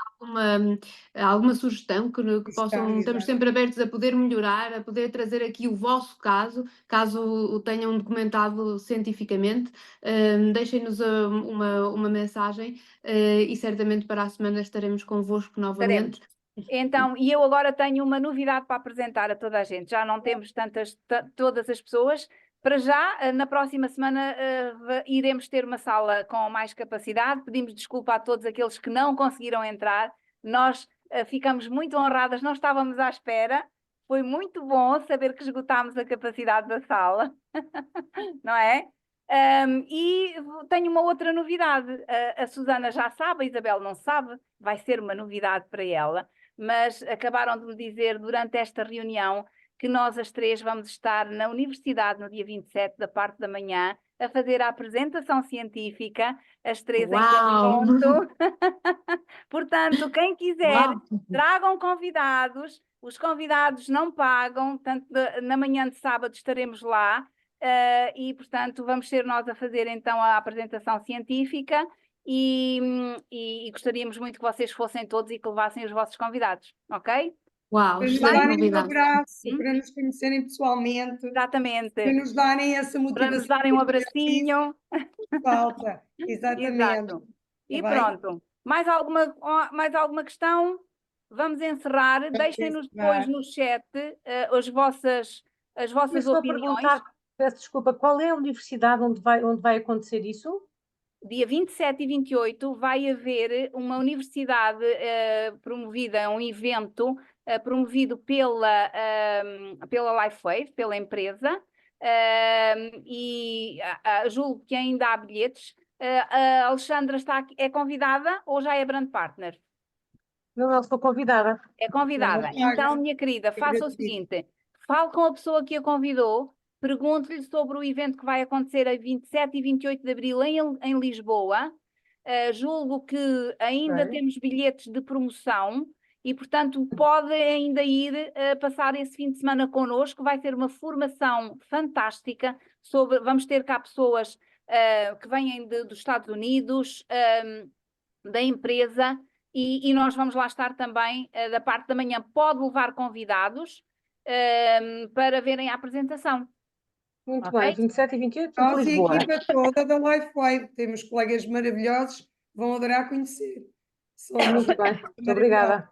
alguma sugestão que possam, estamos sempre abertos a poder melhorar, a poder trazer aqui o vosso caso o tenham documentado cientificamente, deixem-nos uma mensagem e certamente para a semana estaremos convosco novamente. Então, e eu agora tenho uma novidade para apresentar a toda a gente. Já não temos todas as pessoas. Para já, na próxima semana, iremos ter uma sala com mais capacidade. Pedimos desculpa a todos aqueles que não conseguiram entrar. Nós ficamos muito honradas, não estávamos à espera. Foi muito bom saber que esgotámos a capacidade da sala, não é? E tenho uma outra novidade. A Susana já sabe, a Isabel não sabe, vai ser uma novidade para ela. Mas acabaram de me dizer durante esta reunião que nós as três vamos estar na universidade no dia 27, da parte da manhã, a fazer a apresentação científica, as três em conjunto. Portanto, quem quiser, tragam convidados, os convidados não pagam, portanto, na manhã de sábado estaremos lá, e, portanto, vamos ser nós a fazer então a apresentação científica. E gostaríamos muito que vocês fossem todos e que levassem os vossos convidados, ok? Uau, para nos darem um abraço, para nos conhecerem pessoalmente. Exatamente. Para nos darem essa motivação. Para nos darem um abracinho. Falta, exatamente. Exato. E pronto. Mais alguma questão? Vamos encerrar. Deixem-nos depois no chat as vossas opiniões. Peço desculpa, qual é a universidade onde vai acontecer isso? Dia 27 e 28 vai haver uma universidade promovida, um evento promovido pela LifeWave, pela empresa, e julgo que ainda há bilhetes. A Alexandra é convidada ou já é brand partner? Não, sou convidada. É convidada. Então, minha querida, faça o seguinte, fale com a pessoa que a convidou, pergunte-lhe sobre o evento que vai acontecer a 27 e 28 de abril em Lisboa. Julgo que ainda temos bilhetes de promoção e, portanto, pode ainda ir passar esse fim de semana connosco. Vai ser uma formação fantástica vamos ter cá pessoas que vêm dos Estados Unidos, da empresa, e nós vamos lá estar também da parte da manhã. Pode levar convidados para verem a apresentação. Muito Ok? bem, 27 e 28 de Nós e a Lisboa. equipa toda da LifeWave, temos colegas maravilhosos, vão adorar conhecer. Somos Muito bem, muito maravilhosos. obrigada.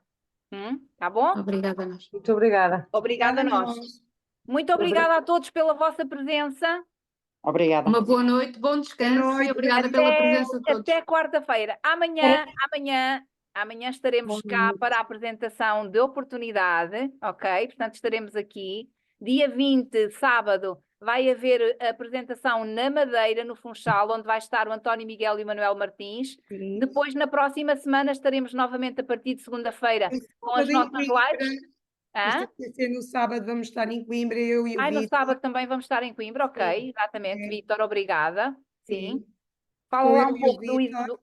Tá bom? Obrigada a nós. Muito obrigada. Obrigada a nós. Muito obrigada a todos pela vossa presença. Obrigada. Uma boa noite, bom descanso Boa noite. e obrigada pela presença de todos. Até quarta-feira. Amanhã estaremos cá para a apresentação de oportunidade, ok? Portanto, estaremos aqui. Dia 20, sábado, vai haver a apresentação na Madeira, no Funchal, onde vai estar o António Miguel e o Manuel Martins. Sim. Depois, na próxima semana, estaremos novamente a partir de segunda-feira com as Sábado em nossas Coimbra. lives. Isto vai ser no sábado, vamos estar em Coimbra, eu e o No Vitor. sábado também vamos estar em Coimbra, ok, Sim. exatamente. É. Vítor, obrigada. Sim. Sim. Fala Estou lá eu um e o pouco Vitor.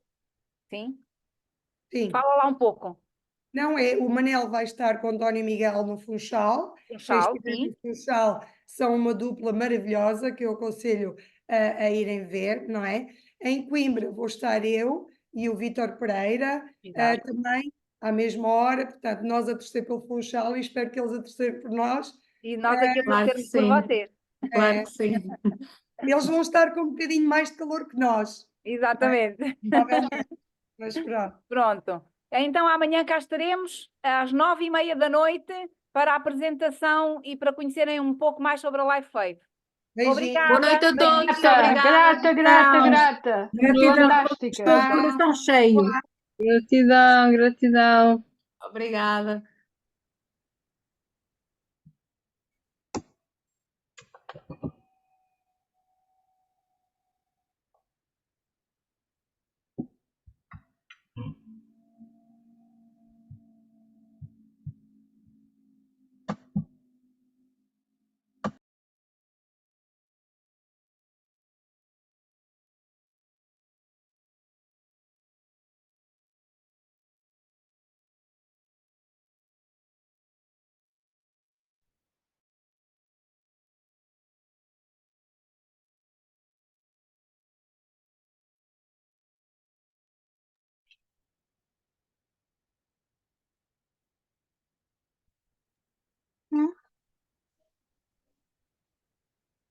Sim. Sim. Fala lá um pouco. Não é, o Manel vai estar com o António Miguel no Funchal. Funchal, As sim. do Funchal são uma dupla maravilhosa que eu aconselho a irem ver, não é? Em Coimbra vou estar eu e o Vítor Pereira, Exato. também à mesma hora, portanto, nós a torcer pelo Funchal e espero que eles a torcer por nós. E nós aqui a Claro que torcermos por sim. vocês. Claro que sim. Eles vão estar com um bocadinho mais de calor que nós, Exatamente. provavelmente, mas pronto. Pronto. Então amanhã cá estaremos às 9h30 da noite para a apresentação e para conhecerem um pouco mais sobre a LifeWave. Beijinhos. Obrigada. Boa noite a todos. Grata, Obrigada. grata. Gratidão, Fantástica. estou de coração cheio. Gratidão, gratidão. Obrigada.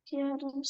Que horas?